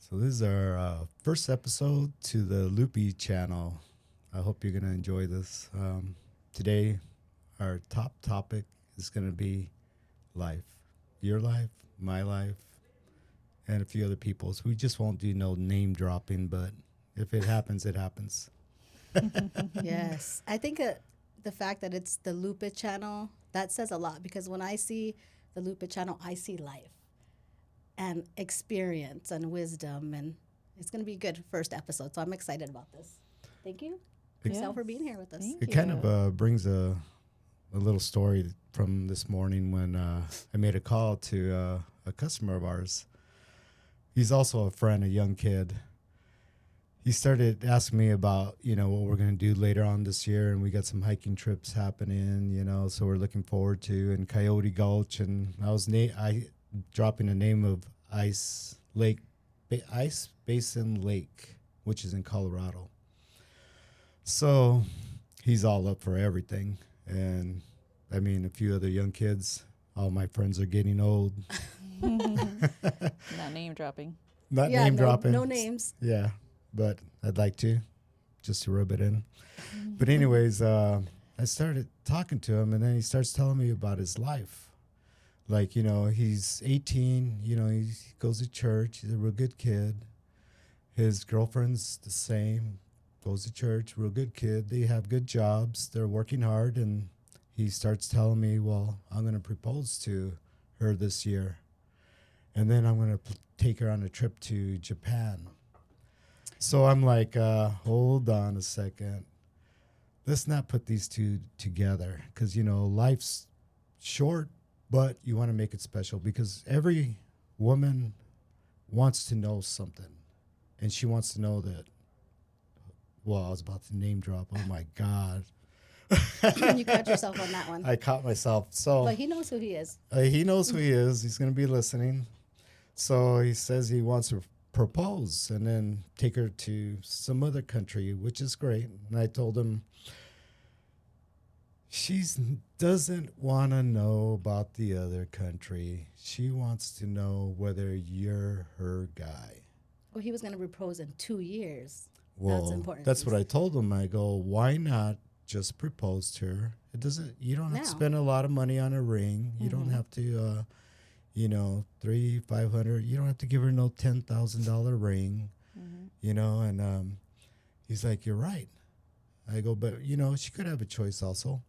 So this is our first episode to the Loopy channel. I hope you're gonna enjoy this. Today, our top topic is gonna be life, your life, my life, and a few other people's. We just won't do no name dropping, but if it happens, it happens. Yes, I think the fact that it's the Lupa channel that says a lot because when I see the Lupa channel, I see life and experience and wisdom, and it's going to be a good first episode. So I'm excited about this. Thank you, It, Excel, Yes. for being here with us. Thank it kind of you. brings a little story from this morning when I made a call to a customer of ours. He's also a friend, a young kid. He started asking me about, what we're going to do later on this year. And we got some hiking trips happening, so we're looking forward to in Coyote Gulch. And I dropping the name of Ice Basin Lake, which is in Colorado. So he's all up for everything. And I mean, a few other young kids, all my friends are getting old. Not name dropping. Not Yeah, name no, dropping. no names. Yeah, but I'd like to, just to rub it in. But anyways, I started talking to him, and then he starts telling me about his life. Like, he's 18. He goes to church. He's a real good kid. His girlfriend's the same. Goes to church. Real good kid. They have good jobs. They're working hard, and he starts telling me, "Well, I'm going to propose to her this year, and then I'm going to take her on a trip to Japan." So I'm like, hold on a second. Let's not put these two together because, life's short, but you want to make it special because every woman wants to know something. And she wants to know that, well, I was about to name drop. Oh, my God. You caught yourself on that one. I caught myself. So But he knows who he is. he knows who he is. He's going to be listening. So he says he wants to propose and then take her to some other country, which is great. And I told him she doesn't want to know about the other country. She wants to know whether you're her guy. Well, he was going to propose in 2 years. Well, important. that's what I told him. I go, why not just propose to her? It doesn't. You don't have to Now. spend a lot of money on a ring. You don't have to. 300, 500. You don't have to give her no $10,000 ring, and he's like, you're right. I go, but she could have a choice also.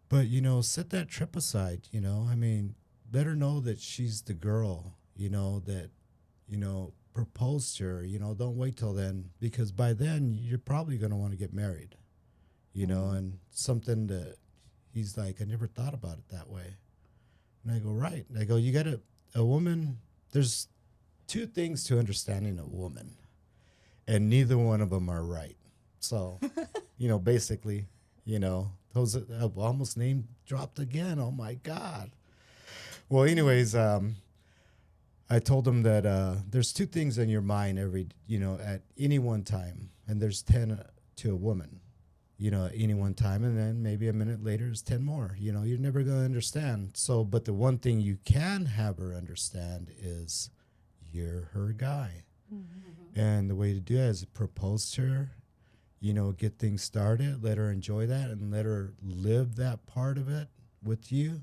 But set that trip aside. I mean, let her know that she's the girl. That propose to her. Don't wait till then because by then you're probably gonna want to get married. And something that he's like, I never thought about it that way. And I go, right. And I go, you got a woman. There's two things to understanding a woman, and neither one of them are right. So, basically, those I've almost name dropped again. Oh my God. Well, anyways, I told him that there's two things in your mind at any one time, and there's 10 to a woman. At any one time, and then maybe a minute later is 10 more. You're never going to understand. So, but the one thing you can have her understand is you're her guy. And the way to do that is propose to her, get things started, let her enjoy that, and let her live that part of it with you,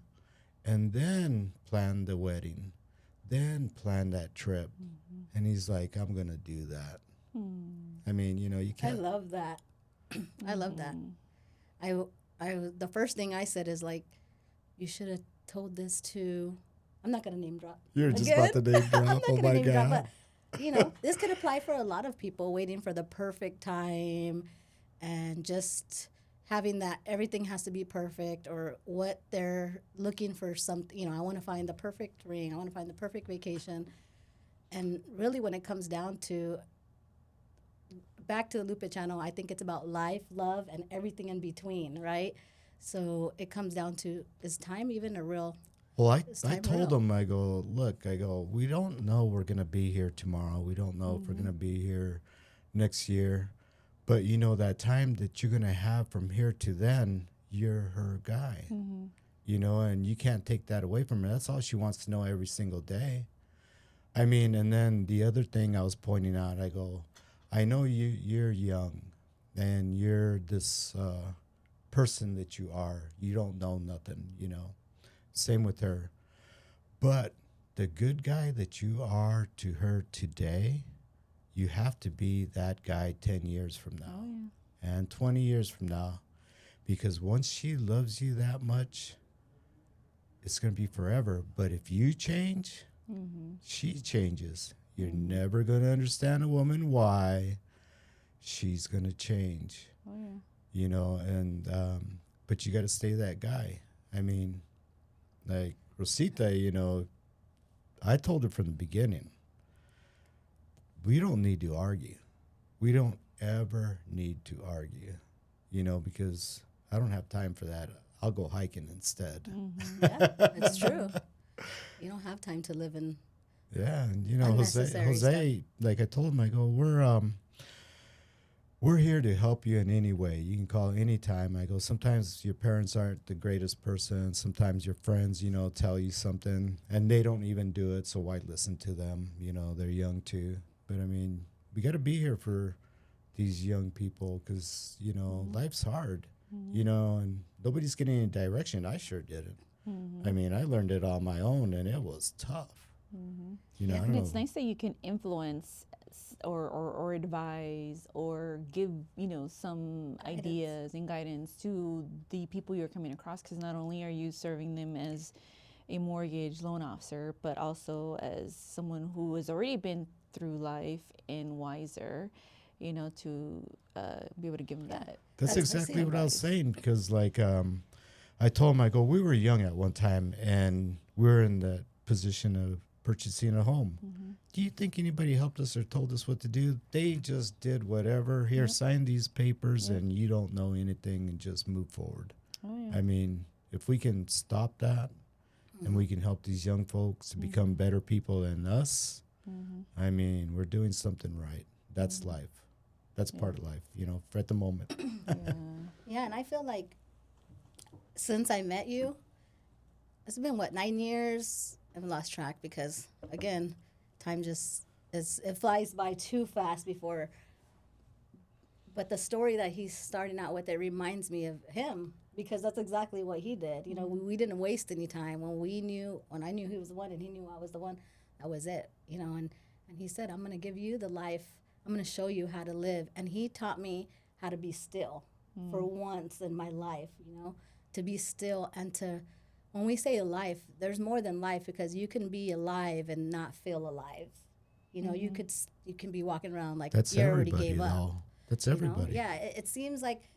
and then plan the wedding, then plan that trip. And he's like, I'm going to do that. I mean, you I can't. love that. I love that. The first thing I said is like, you should have told this to. I'm not gonna name drop. You're just Again? about to name I'm drop. not Oh gonna my name drop, God. but this could apply for a lot of people waiting for the perfect time, and just having that everything has to be perfect or what they're looking for. Something I want to find the perfect ring. I want to find the perfect vacation, and really when it comes down to back to the Lupa channel, I think it's about life, love, and everything in between, right? So it comes down to, is time even a real? Well, Is I time told real? him, I go, look, I go, we don't know we're going to be here tomorrow. We don't know if we're going to be here next year. But that time that you're going to have from here to then, you're her guy. And you can't take that away from her. That's all she wants to know every single day. I mean, and then the other thing I was pointing out, I go, I know you're young, and you're this person that you are. You don't know nothing, you know. Same with her. But the good guy that you are to her today, you have to be that guy 10 years from now Oh yeah. and 20 years from now. Because once she loves you that much, it's going to be forever. But if you change, she changes. You're never going to understand a woman why she's going to change, Oh yeah. you know, and, but you got to stay that guy. I mean, like Rosita, you know, I told her from the beginning, we don't need to argue. We don't ever need to argue, you know, because I don't have time for that. I'll go hiking instead. Yeah, it's true. You don't have time to live in. Yeah, and you know, Unnecessary Jose, like I told him, I go, we're here to help you in any way. You can call anytime. I go, sometimes your parents aren't the greatest person. Sometimes your friends, you know, tell you something and they don't even do it. So why listen to them? You know, they're young too. But I mean, we got to be here for these young people because, you know, life's hard, you know, and nobody's getting any direction. I sure didn't. I mean, I learned it on my own and it was tough. You know, I don't And know. it's nice that you can influence or advise or give, you know, some ideas and guidance to the people you're coming across, because not only are you serving them as a mortgage loan officer, but also as someone who has already been through life and wiser, you know, to be able to give them that. That's That's exactly what I was advice. saying because, like, I told him, I go, we were young at one time and we're in the position of purchasing a home. Do you think anybody helped us or told us what to do? They just did whatever. Here, sign these papers and you don't know anything and just move forward. Oh yeah. I mean, if we can stop that and we can help these young folks to become better people than us, I mean, we're doing something right. That's life. That's part of life, you know, for at the moment. Yeah, and I feel like since I met you, it's been what, 9 years? I've lost track because again, time just it flies by too fast before. But the story that he's starting out with, it reminds me of him because that's exactly what he did. You know, we didn't waste any time when I knew he was the one and he knew I was the one. That was it. You know, and he said, "I'm going to give you the life. I'm going to show you how to live." And he taught me how to be still for once in my life. You know, to be still and to. When we say life, there's more than life because you can be alive and not feel alive. You know, you can be walking around like That's you already everybody, gave up. though. That's You know? everybody. Yeah, it seems like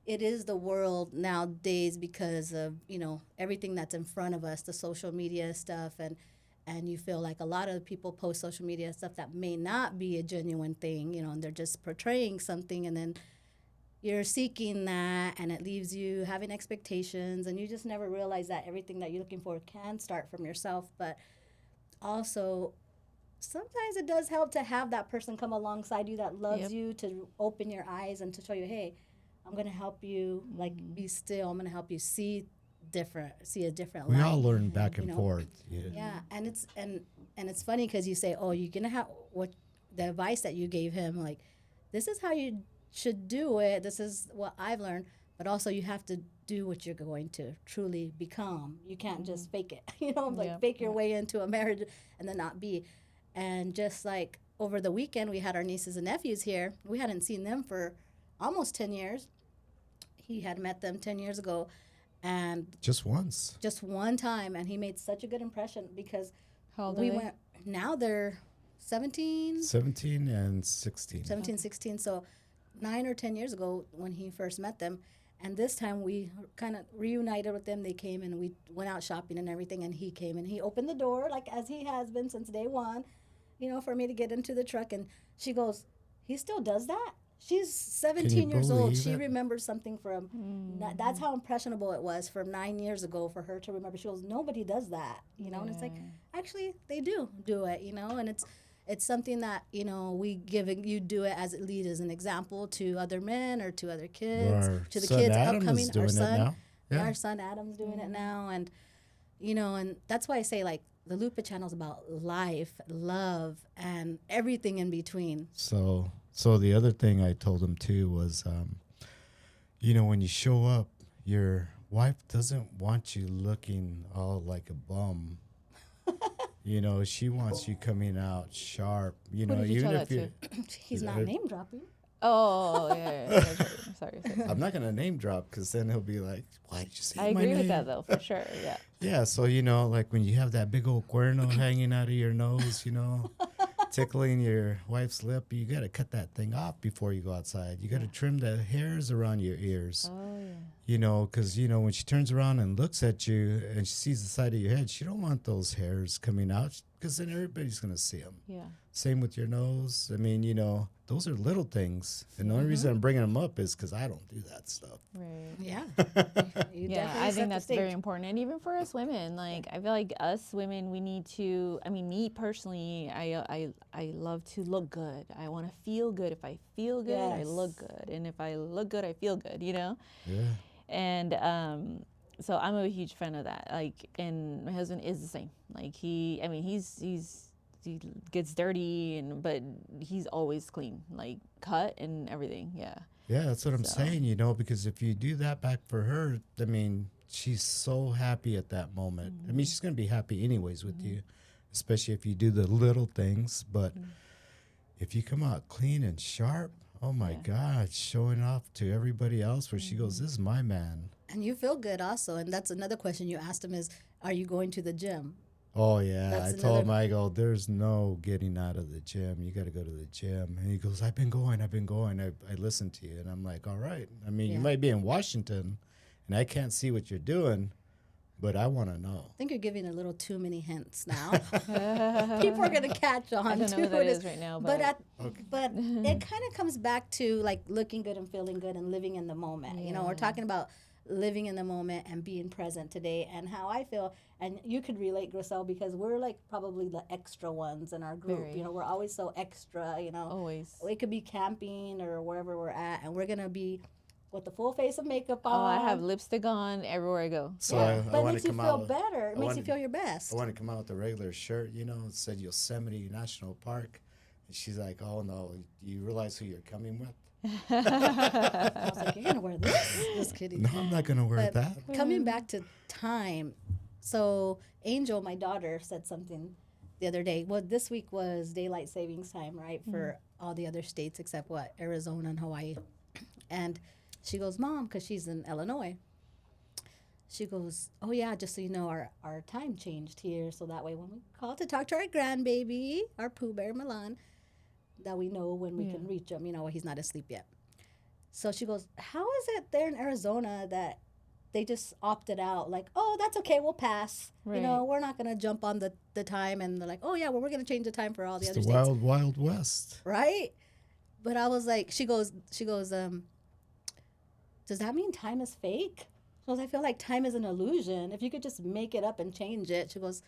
it is the world nowadays because of, you know, everything that's in front of us, the social media stuff, and you feel like a lot of people post social media stuff that may not be a genuine thing, you know, and they're just portraying something, and then you're seeking that, and it leaves you having expectations, and you just never realize that everything that you're looking for can start from yourself. But also, sometimes it does help to have that person come alongside you that loves Yep. you, to open your eyes and to show you, hey, I'm gonna help you, like, be still. I'm gonna help you see a different We light. all learn back and know? forth. Yeah. Yeah, and it's funny because you say, oh, you're gonna have what the advice that you gave him, like, this is how you should do it. This is what I've learned, but also you have to do what you're going to truly become. You can't just fake it, you know, like Yeah, fake your way into a marriage and then not be. And just like over the weekend, we had our nieces and nephews here. We hadn't seen them for almost 10 years. He had met them 10 years ago, and Just once. just one time, and he made such a good impression because How old we are they? went, now they're 17, 17 and 16. 17, 16. So 9 or 10 years ago when he first met them. And this time we kind of reunited with them. They came and we went out shopping and everything. And he came and he opened the door, like as he has been since day one, you know, for me to get into the truck. And she goes, he still does that? She's 17 years old. believe She it? remembers something from, that's how impressionable it was from 9 years ago for her to remember. She goes, nobody does that, you know? And it's like, actually, they do it, you know? And it's something that, you know, you do it as it lead as an example to other men or to other kids, Our to the son kids Adam upcoming. is doing Our it son, now. Yeah. our son Adam's doing it now, and you know, and that's why I say, like, the Lupa channel is about life, love, and everything in between. So the other thing I told him too was, when you show up, your wife doesn't want you looking all like a bum. She wants you coming out sharp. Who did you even tell if that you. He's not name dropping. Oh, yeah. Sorry. I'm not gonna name drop because then he'll be like, "Why did you say I my agree name?" with that though, for sure. Yeah. Yeah, so like when you have that big old cuerno hanging out of your nose, tickling your wife's lip, you got to cut that thing off before you go outside. You got to trim the hairs around your ears. Oh, yeah. Because when she turns around and looks at you and she sees the side of your head, she don't want those hairs coming out because then everybody's going to see them. Yeah. Same with your nose. I mean, those are little things. And the only reason I'm bringing them up is because I don't do that stuff. Right. Yeah. You Yeah, definitely I set think the that's stage. very important. And even for us women, like I feel like us women, we need to, I mean, me personally, I love to look good. I want to feel good. If I feel good, I look Yes. good. And if I look good, I feel good, Yeah. And so I'm a huge fan of that. Like, and my husband is the same. Like he gets dirty but he's always clean, like cut and everything. Yeah. Yeah, that's what I'm So- saying, because if you do that back for her, I mean, she's so happy at that moment. I mean, she's going to be happy anyways with you, especially if you do the little things. But if you come out clean and sharp, oh my God, showing off to everybody else where she goes, "This is my man." And you feel good also. And that's another question you asked him is, are you going to the gym? Oh, yeah. That's I told him, another- I go, "There's no getting out of the gym. You got to go to the gym." And he goes, I've been going. I listened to you. And I'm like, all right. I mean, you Yeah. might be in Washington and I can't see what you're doing, but I want to know. I think you're giving a little too many hints now. People are gonna catch on I don't to know what what that it is right now, but but it kind of comes back to like looking good and feeling good and living in the moment. We're talking about living in the moment and being present today and how I feel. And you could relate, Grisel, because we're like probably the extra ones in our group. Very. We're always so extra. always. We could be camping or wherever we're at, and we're gonna be with the full face of makeup on. Oh, I have lipstick on everywhere I go. So Yeah, I but it want makes to you come feel out. better. It I makes you wanted- feel your best. I want to come out with a regular shirt, it said Yosemite National Park. And she's like, "Oh, no, you realize who you're coming with?" I was like, you're gonna wear this? Just kidding. No, I'm not going to wear But that. coming back to time, so Angel, my daughter, said something the other day. Well, this week was daylight savings time, right, for all the other states except what, Arizona and Hawaii. And she goes, "Mom," because she's in Illinois. She goes, "Oh yeah, just so you know, our time changed here, so that way when we call to talk to our grandbaby, our Pooh Bear Milan, that we know when we can reach him. He's not asleep yet." So she goes, "How is it there in Arizona that they just opted out? Like, oh, that's okay, we'll pass. Right. We're not gonna jump on the time." And they're like, "Oh yeah, well, we're gonna change the time for all the It's other the states." wild, wild west. Right? But I was like, she goes, "Does that mean time is fake?" She goes, "I feel like time is an illusion. If you could just make it up and change it." She goes,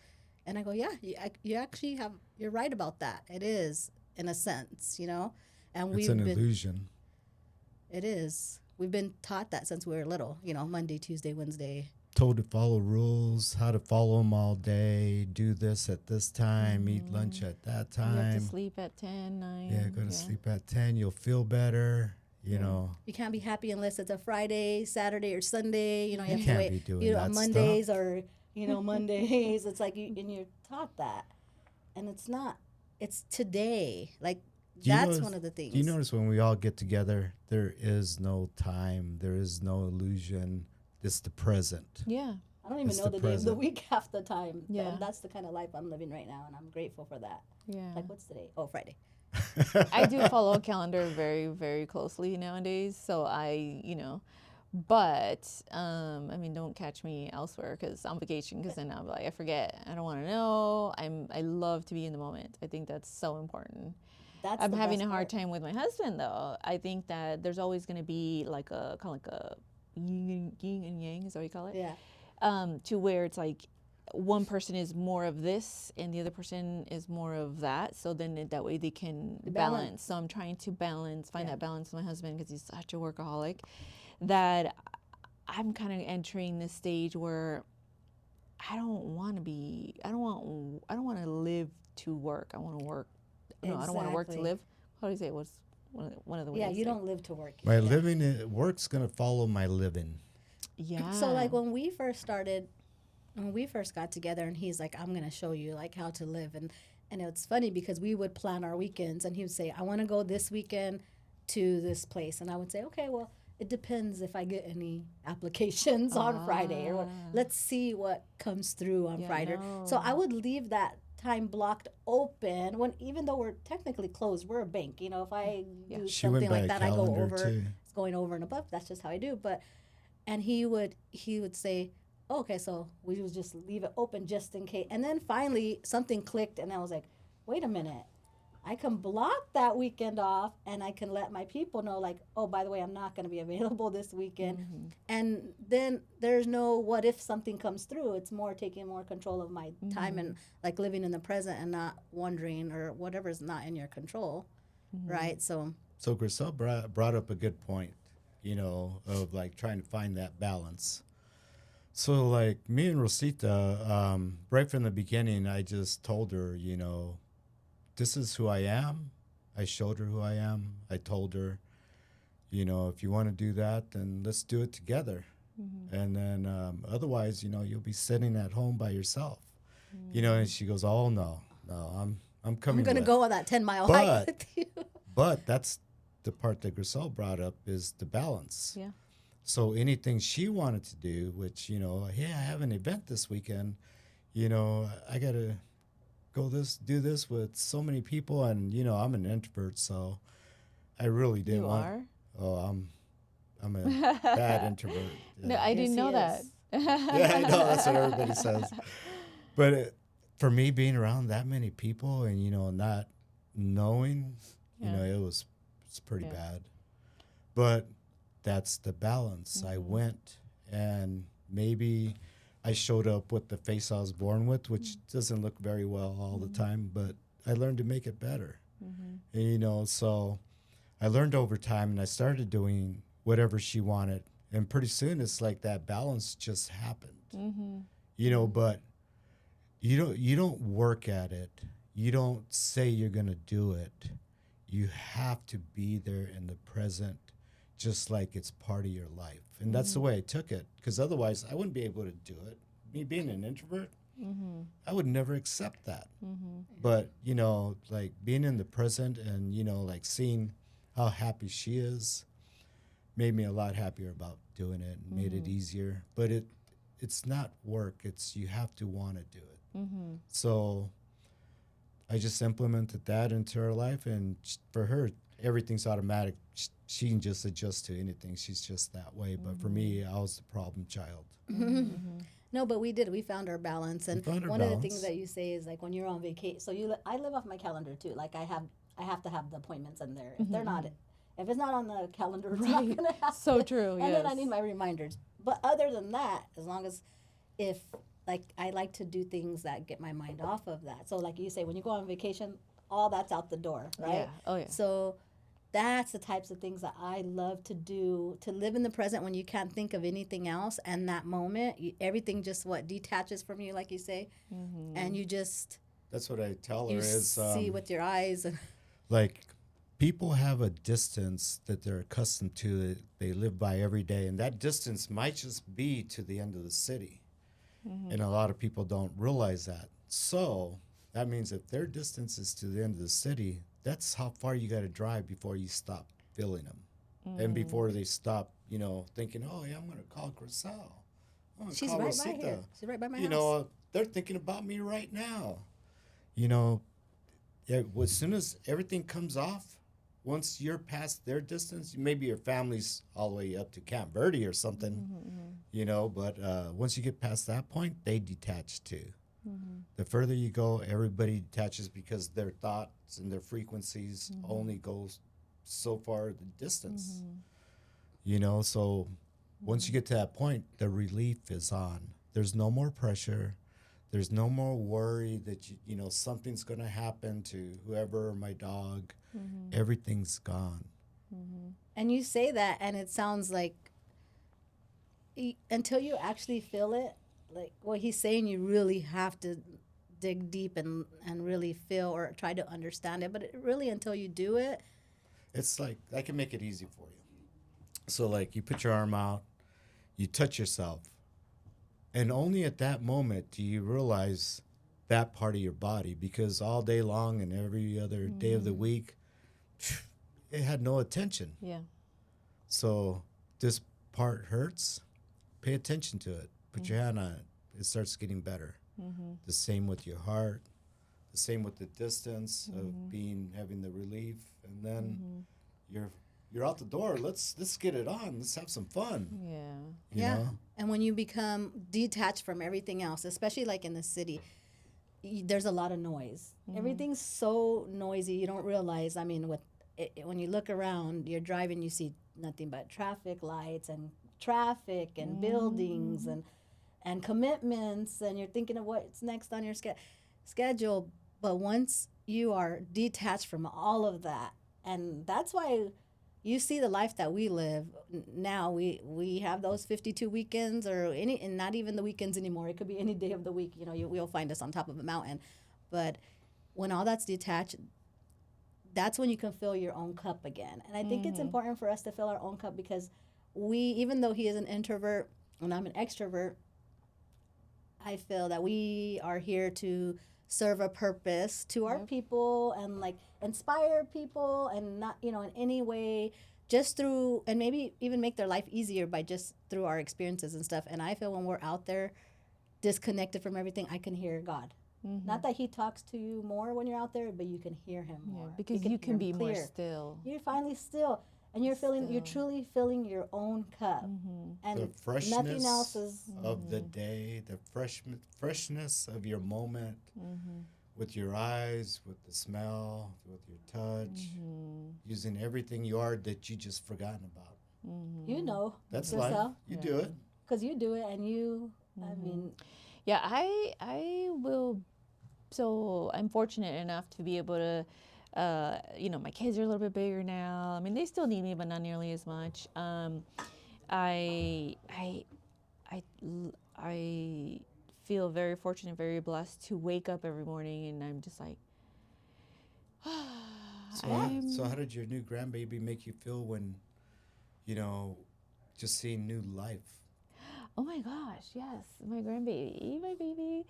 and I go, "Yeah, you actually you're right about that. It is in a sense, And It's we've an been, illusion. it is. We've been taught that since we were little. Monday, Tuesday, Wednesday. Told to follow rules, how to follow them all day, do this at this time, eat lunch at that You have to time. sleep at 10, 9. Yeah, go to sleep at 10. You'll feel better, You can't be happy unless it's a Friday, Saturday, or Sunday. You have to can't wait. be doing that Mondays or Mondays. It's like and you're taught that, and it's not. It's today. Like Do you that's notice- one of the things. Do you notice when we all get together, there is no time, there is no illusion. It's the present. Yeah. I don't even it's know the the day of the present. week half the time. Yeah. And that's the kind of life I'm living right now, and I'm grateful for that. Yeah. Like, what's today? Oh, Friday. I do follow a calendar very, very closely nowadays. So but I mean, don't catch me elsewhere because on vacation. Because then I'm like, I forget. I don't want to know. I love to be in the moment. I think that's so important. That's I'm the having a best hard part. time with my husband though. I think that there's always going to be like a kind of like a yin and yang, is that what you call it? Yeah. To where it's like one person is more of this and the other person is more of that. So then that way they can balance. So I'm trying to find that balance with my husband because he's such a workaholic that I'm kind of entering this stage where I don't want to be. I don't want to live to work. I want to work. No, I don't want to work to Exactly. live. How do you say it? What's one of the ways? Yeah, to you say it? don't live to work. My Yeah. living work's gonna follow my living. Yeah. So like when we first started, when we first got together, and he's like, I'm gonna show you like how to live, and it's funny because we would plan our weekends, and he would say, I want to go this weekend to this place, and I would say, okay, well, it depends if I get any applications on Friday, or let's see what comes through on Yeah, Friday. So I would leave that time blocked open when, even though we're technically closed, we're a bank. You know, if I do She went something by like a that, I go calendar over. too. It's going over and above. That's just how I do. But and he would say, oh, okay, so we would just leave it open just in case. And then finally something clicked, and I was like, wait a minute, I can block that weekend off, and I can let my people know, like, oh, by the way, I'm not going to be available this weekend. And then there's no what if something comes through. It's more taking more control of my time and like living in the present and not wondering or whatever's not in your control, right? So So Grisel brought up a good point, of like trying to find that balance. So like me and Rosita, right from the beginning, I just told her, this is who I am. I showed her who I am. I told her, if you want to do that, then let's do it together. And then otherwise, you'll be sitting at home by yourself. And she goes, oh no, I'm coming. I'm going to with. go on that 10-mile hike with you. But that's the part that Grisel brought up is the balance. Yeah. So anything she wanted to do, which, hey, I have an event this weekend, I got to do this with so many people. And, I'm an introvert, so I really didn't You want. are? Oh, I'm a bad introvert. No, Yeah. I didn't know he that. is. Yeah, I know. That's what everybody says. But for me, being around that many people and, not knowing, Yeah. it's pretty Yeah. bad. But that's the balance. I went and maybe I showed up with the face I was born with, which doesn't look very well all the time, but I learned to make it better. And, so I learned over time and I started doing whatever she wanted. And pretty soon it's like that balance just happened, but you don't work at it. You don't say you're going to do it. You have to be there in the present, just like it's part of your life. And that's the way I took it, because otherwise I wouldn't be able to do it. Me being an introvert, I would never accept that. But, like being in the present and, like seeing how happy she is made me a lot happier about doing it and made it easier. But it's not work. It's you have to want to do it. So I just implemented that into her life, and for her, everything's automatic. She can just adjust to anything. She's just that way. But for me, I was the problem child. No, but we did. We found our balance, and found our one of the balance. things that you say is like when you're on vacation. So I live off my calendar too. Like I have to have the appointments in there. If they're not, if it's not on the calendar, it's not gonna happen. So true, And then I yes. need my reminders. But other than that, as long as if like I like to do things that get my mind off of that. So like you say, when you go on vacation, all that's out the door, right? Yeah. Oh, yeah. So that's the types of things that I love to do, to live in the present when you can't think of anything else. And that moment, everything just detaches from you, like you say. And you just, That's what I tell her you is see with your eyes. And like people have a distance that they're accustomed to that they live by every day, and that distance might just be to the end of the city. And a lot of people don't realize that. So that means if their distance is to the end of the city, that's how far you got to drive before you stop feeling them. And before they stop, thinking, oh, yeah, I'm going to call Grisel. I'm gonna she's call right Rosita. by here. She's right by my You house. know, they're thinking about me right now. As soon as everything comes off, once you're past their distance, maybe your family's all the way up to Camp Verde or something, but once you get past that point, they detach too. The further you go, everybody detaches because their thoughts and their frequencies only go so far the distance. So once you get to that point, the relief is on. There's no more pressure. There's no more worry that something's going to happen to whoever or my dog. Everything's gone. And you say that, and it sounds like until you actually feel it, like what he's saying, you really have to dig deep and really feel or try to understand it. But it really, until you do it, It's like I can make it easy for you. So like you put your arm out, you touch yourself, and only at that moment do you realize that part of your body, because all day long and every other day of the week, it had no attention. Yeah. So this part hurts. Pay attention to it. Put your hand on it. It starts getting better. The same with your heart. The same with the distance of being having the relief, and then you're out the door. Let's get it on. Let's have some fun. Yeah. You know? And when you become detached from everything else, especially like in the city, there's a lot of noise. Everything's so noisy. You don't realize. I mean, when you look around, you're driving, you see nothing but traffic lights and traffic and buildings and commitments, and you're thinking of what's next on your schedule. But once you are detached from all of that, and that's why you see the life that we live now. We have those 52 weekends, or any, and not even the weekends anymore. It could be any day of the week. You know, you'll find us on top of a mountain. But when all that's detached, that's when you can fill your own cup again. And I think it's important for us to fill our own cup, because even though he is an introvert and I'm an extrovert, I feel that we are here to serve a purpose to our people and like inspire people, and not, in any way, just through, and maybe even make their life easier by just through our experiences and stuff. And I feel when we're out there disconnected from everything, I can hear God. Not that he talks to you more when you're out there, but you can hear him more. Because you hear can him be more clear. still. You're finally still, and you're truly filling your own cup, and The freshness nothing else is. of the day, the freshness of your moment, with your eyes, with the smell, with your touch, using everything you are that you just forgotten about. You know, That's yourself, life. You do it. because you do it, and you. I mean, Yeah, I will. So I'm fortunate enough to be able to, my kids are a little bit bigger now. I mean, they still need me, but not nearly as much. I, I, I, I feel very fortunate, very blessed to wake up every morning, and I'm just like, So how did your new grandbaby make you feel when, just seeing new life? oh my gosh, yes, my grandbaby, my baby.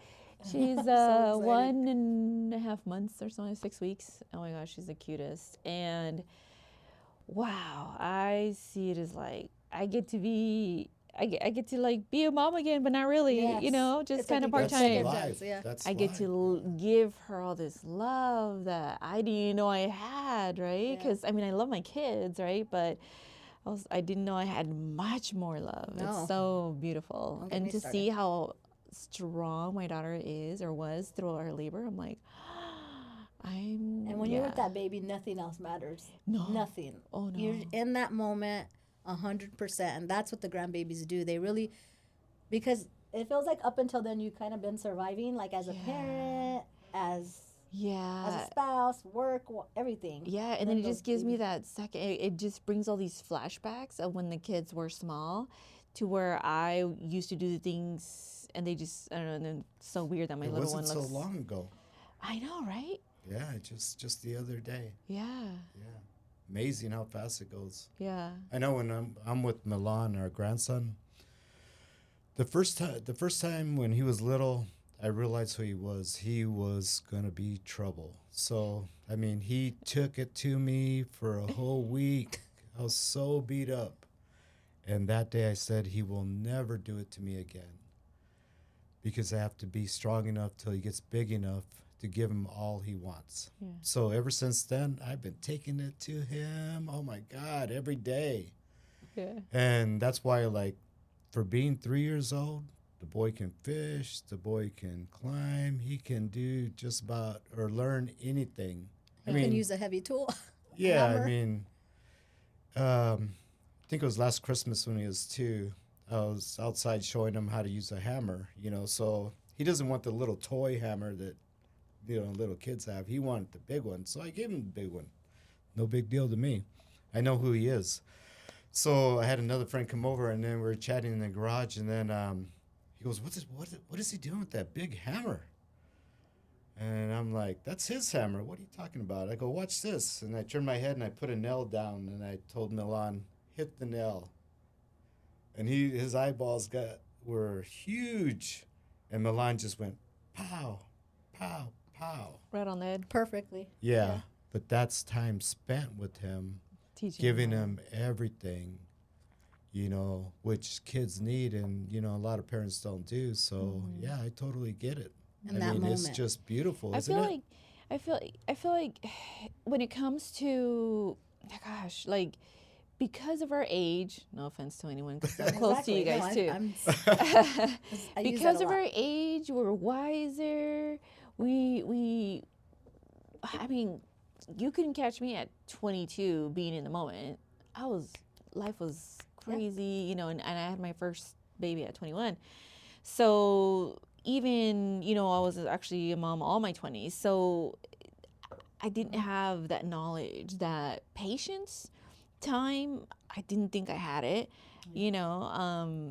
She's excited. 1.5 months or so, 6 weeks. Oh my gosh, she's the cutest. And wow, I see it as like I get to like be a mom again, but not really, Yes. just It's like kind of you part get second time. chance. Yeah. That's I get life. to give her all this love that I didn't know I had, right? Yeah. Because I mean, I love my kids, right? But I didn't know I had much more love. No. It's so beautiful. Don't get And me to started. see how strong my daughter is or was through her labor, I'm like, And when you're with that baby, nothing else matters. No. Nothing. Oh, no. You're in that moment 100%. And that's what the grandbabies do. They really, because it feels like up until then, you kind of been surviving, like as a parent, as Yeah. a spouse, work, everything. Yeah, and then it just gives me that second. It just brings all these flashbacks of when the kids were small, to where I used to do the things, and they just, I don't know. And then it's so weird that my It little wasn't one looks. so long ago. I know, right? Yeah, just the other day. Yeah, Yeah, amazing how fast it goes. yeah, I know when I'm with Milan, our grandson. The first time when he was little, I realized who he was. He was gonna be trouble. So I mean, he took it to me for a whole week. I was so beat up, and that day I said he will never do it to me again, because I have to be strong enough till he gets big enough to give him all he wants. Yeah. So ever since then, I've been taking it to him. Oh my God, every day. yeah. And that's why, like, for being 3 years old, the boy can fish, the boy can climb, he can do just about or learn anything. You can use a heavy tool. Yeah, hammer. I mean, I think it was last Christmas when he was 2. I was outside showing him how to use a hammer, so he doesn't want the little toy hammer that, little kids have. He wanted the big one, so I gave him the big one. No big deal to me. I know who he is. So I had another friend come over, and then we were chatting in the garage, and then He goes, what is he doing with that big hammer? And I'm like, that's his hammer. What are you talking about? I go, watch this. And I turned my head and I put a nail down and I told Milan, hit the nail. And his eyeballs were huge. And Milan just went, pow, pow, pow. Right on the head. Perfectly. Yeah. But that's time spent with him, Teaching giving him everything, which kids need. And, a lot of parents don't do. So, yeah, I totally get it. In that moment. It's just beautiful, I isn't feel it? like I feel like when it comes to gosh, like because of our age, no offense to anyone, 'cause I'm close to you guys too. I use that Because a of lot. our age, we're wiser. I mean, you couldn't catch me at 22 being in the moment. Life was crazy, and I had my first baby at 21. So even, I was actually a mom all my 20s. So I didn't have that knowledge, that patience, time. I didn't think I had it,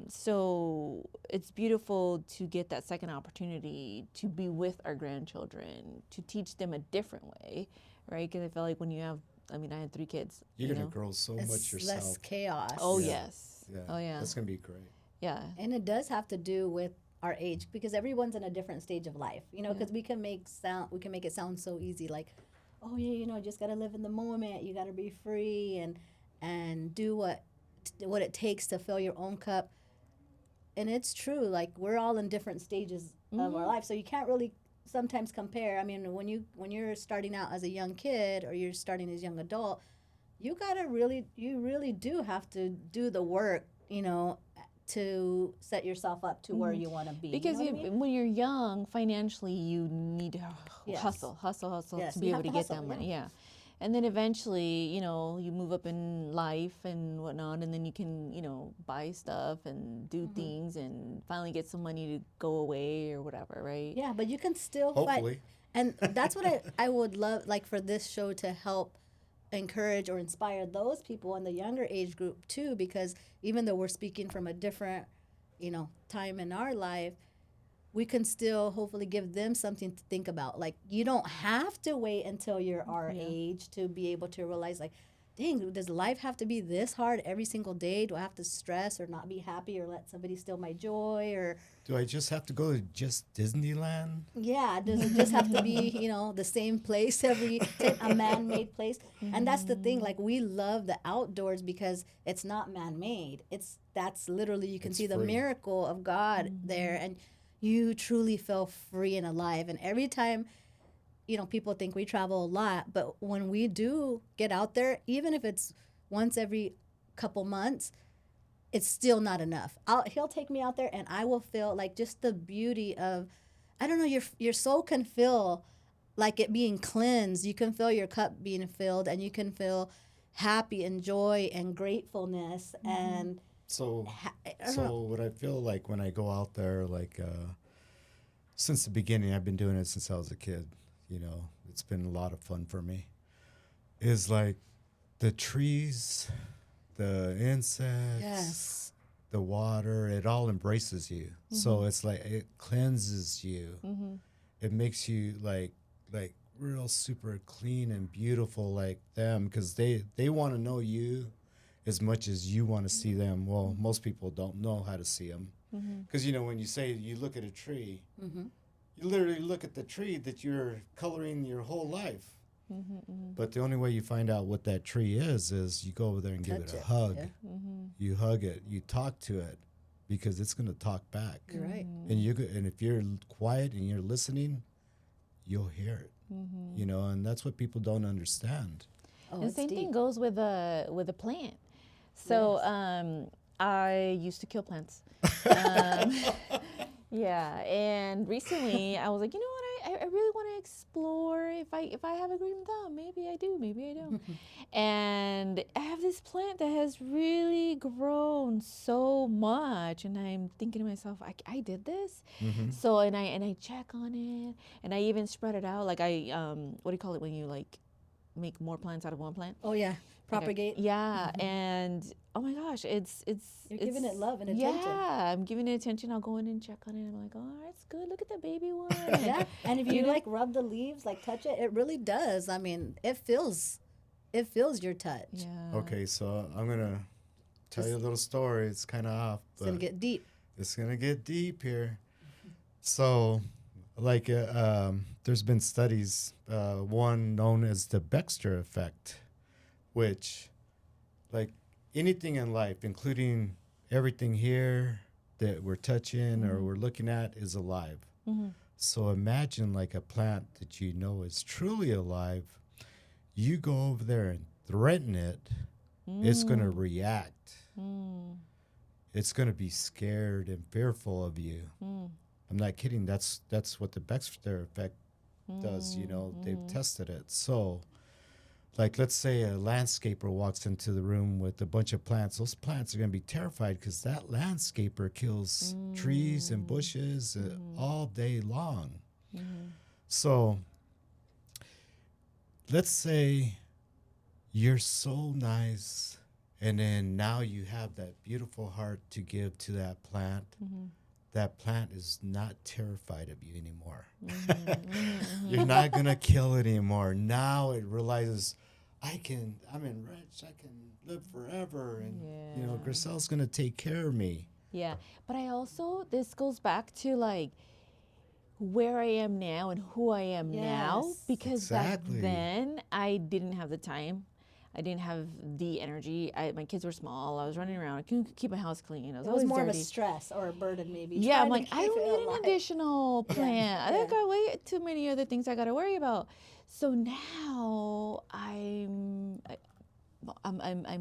so it's beautiful to get that second opportunity to be with our grandchildren, to teach them a different way, right? Because I felt like when I had 3 kids. You're going to grow so much It's yourself. less chaos. Oh, Yeah. yes. Yeah. Oh, yeah. That's going to be great. Yeah. And it does have to do with our age because everyone's in a different stage of life, because we can make it sound so easy, like, oh yeah, you just got to live in the moment, you got to be free and do what it takes to fill your own cup. And it's true, like we're all in different stages of our life, so you can't really sometimes compare. I mean, when you're starting out as a young kid or you're starting as a young adult, you really do have to do the work, to set yourself up to where you want to be. Because you know what I mean? when you're young, financially, you need to Yes. hustle Yes, to be you able have to to get hustle, that money. Yeah. And then eventually, you move up in life and whatnot, and then you can, buy stuff and do things and finally get some money to go away or whatever, right? Yeah, but you can still Hopefully. fight. And that's what I would love, like, for this show to help encourage or inspire those people in the younger age group too, because even though we're speaking from a different, time in our life, we can still hopefully give them something to think about. Like, you don't have to wait until you're our age to be able to realize, like, dang, does life have to be this hard every single day? Do I have to stress or not be happy or let somebody steal my joy? Or Do I just have to go to just Disneyland? yeah, does it just have to be, the same place a man-made place? And that's the thing, like, we love the outdoors because it's not man-made. That's literally, you can It's see the free. miracle of God there, and you truly feel free and alive. And every time, people think we travel a lot, but when we do get out there, even if it's once every couple months, it's still not enough. He'll take me out there and I will feel like just the beauty of, I don't know, your soul can feel like it being cleansed. You can feel your cup being filled and you can feel happy and joy and gratefulness. And So, I don't know. what I feel like when I go out there, like, since the beginning, I've been doing it since I was a kid, it's been a lot of fun for me, is like the trees, the insects, Yes. the water, it all embraces you. So it's like, it cleanses you. It makes you like real super clean and beautiful like them, because they want to know you as much as you want to see them. Well, most people don't know how to see them, because when you say you look at a tree, you literally look at the tree that you're coloring your whole life. But the only way you find out what that tree is you go over there and give Touch it a it, hug. yeah. You hug it, you talk to it, because it's going to talk back. You're right. And if you're quiet and you're listening, you'll hear it. And that's what people don't understand. Oh, And it's same deep. thing goes with a plant. So I used to kill plants. Yeah, and recently I was like, you know what? I really want to explore if I have a green thumb. Maybe I do, maybe I don't. And I have this plant that has really grown so much, and I'm thinking to myself, I did this. So and I check on it, and I even spread it out. Like what do you call it when you like make more plants out of one plant? Oh, yeah. propagate. Yeah, and oh my gosh, You're giving it love and attention. Yeah, I'm giving it attention. I'll go in and check on it. I'm like, oh, it's good. Look at the baby one. Yeah, and if you know? like rub the leaves, like touch it, it really does. I mean, it feels your touch. Yeah. Okay, so I'm gonna tell you a little story. It's kind of off, It's gonna but get deep. it's gonna get deep here. So, like, there's been studies, one known as the Baxter effect, which, like, anything in life, including everything here that we're touching or we're looking at, is alive. Mm-hmm. So imagine like a plant that you know is truly alive. You go over there and threaten it, it's going to react. It's going to be scared and fearful of you. I'm not kidding. That's what the Baxter effect does. You know, they've tested it. So, like, let's say a landscaper walks into the room with a bunch of plants. Those plants are going to be terrified because that landscaper kills trees and bushes all day long. So, let's say you're so nice, and then now you have that beautiful heart to give to that plant. That plant is not terrified of you anymore. You're not going to kill it anymore. Now it realizes, I'm enriched, I can live forever, and, you know, Grisel's going to take care of me. Yeah, but I also, this goes back to like where I am now and who I am now, Yes. because Exactly. back then I didn't have the time. I didn't have the energy. My kids were small. I was running around. I couldn't keep my house clean. I was It was always more dirty. of a stress or a burden, maybe. Yeah, I'm trying like, to I keep don't it need an alive. additional plant. I yeah. got way too many other things I got to worry about. So now I'm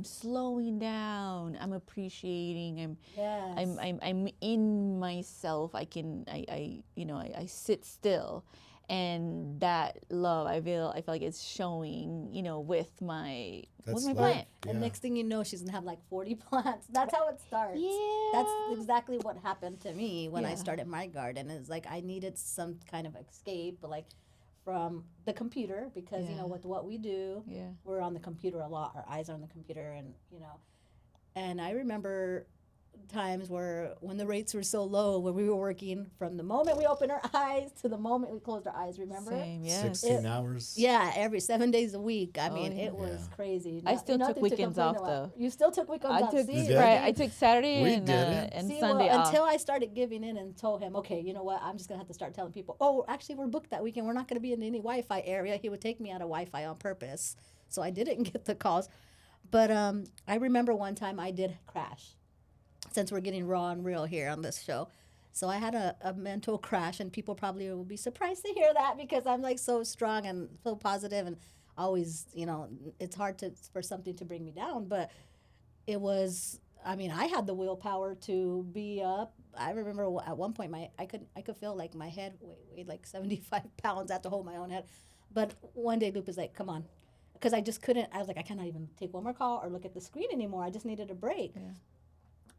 slowing down. I'm appreciating. Yes. I'm in myself. I sit still, and that love I feel like it's showing, with my That's my love. plant. Yeah. And next thing you know, she's gonna have like 40 plants. That's how it starts. Yeah. That's exactly what happened to me when I Yeah. started my garden. It's like I needed some kind of escape, like from the computer, because Yeah. with what we do, Yeah. we're on the computer a lot. Our eyes are on the computer, and I remember times where when the rates were so low, when we were working from the moment we opened our eyes to the moment we closed our eyes. Remember? Same. Yes. 16 hours. Yeah, every 7 days a week. I mean, yeah. it was Yeah. crazy. I still took nothing to weekends complain off, about. though. You still took weekends I off. took See, did? I took Saturday We and didn't. and See, Sunday off. until I started giving in and told him, okay, you know what? I'm just gonna have to start telling people. Oh, actually, we're booked that weekend. We're not gonna be in any Wi-Fi area. He would take me out of Wi-Fi on purpose, so I didn't get the calls. But I remember one time I did crash. Since we're getting raw and real here on this show. So I had a mental crash, and people probably will be surprised to hear that because I'm like so strong and so positive and always, it's hard for something to bring me down. But it was, I mean, I had the willpower to be up. I remember at one point I could feel like my head weighed like 75 pounds. I had to hold my own head. But one day Lupe was like, come on. Because I just couldn't, I was like, I cannot even take one more call or look at the screen anymore. I just needed a break. Yeah.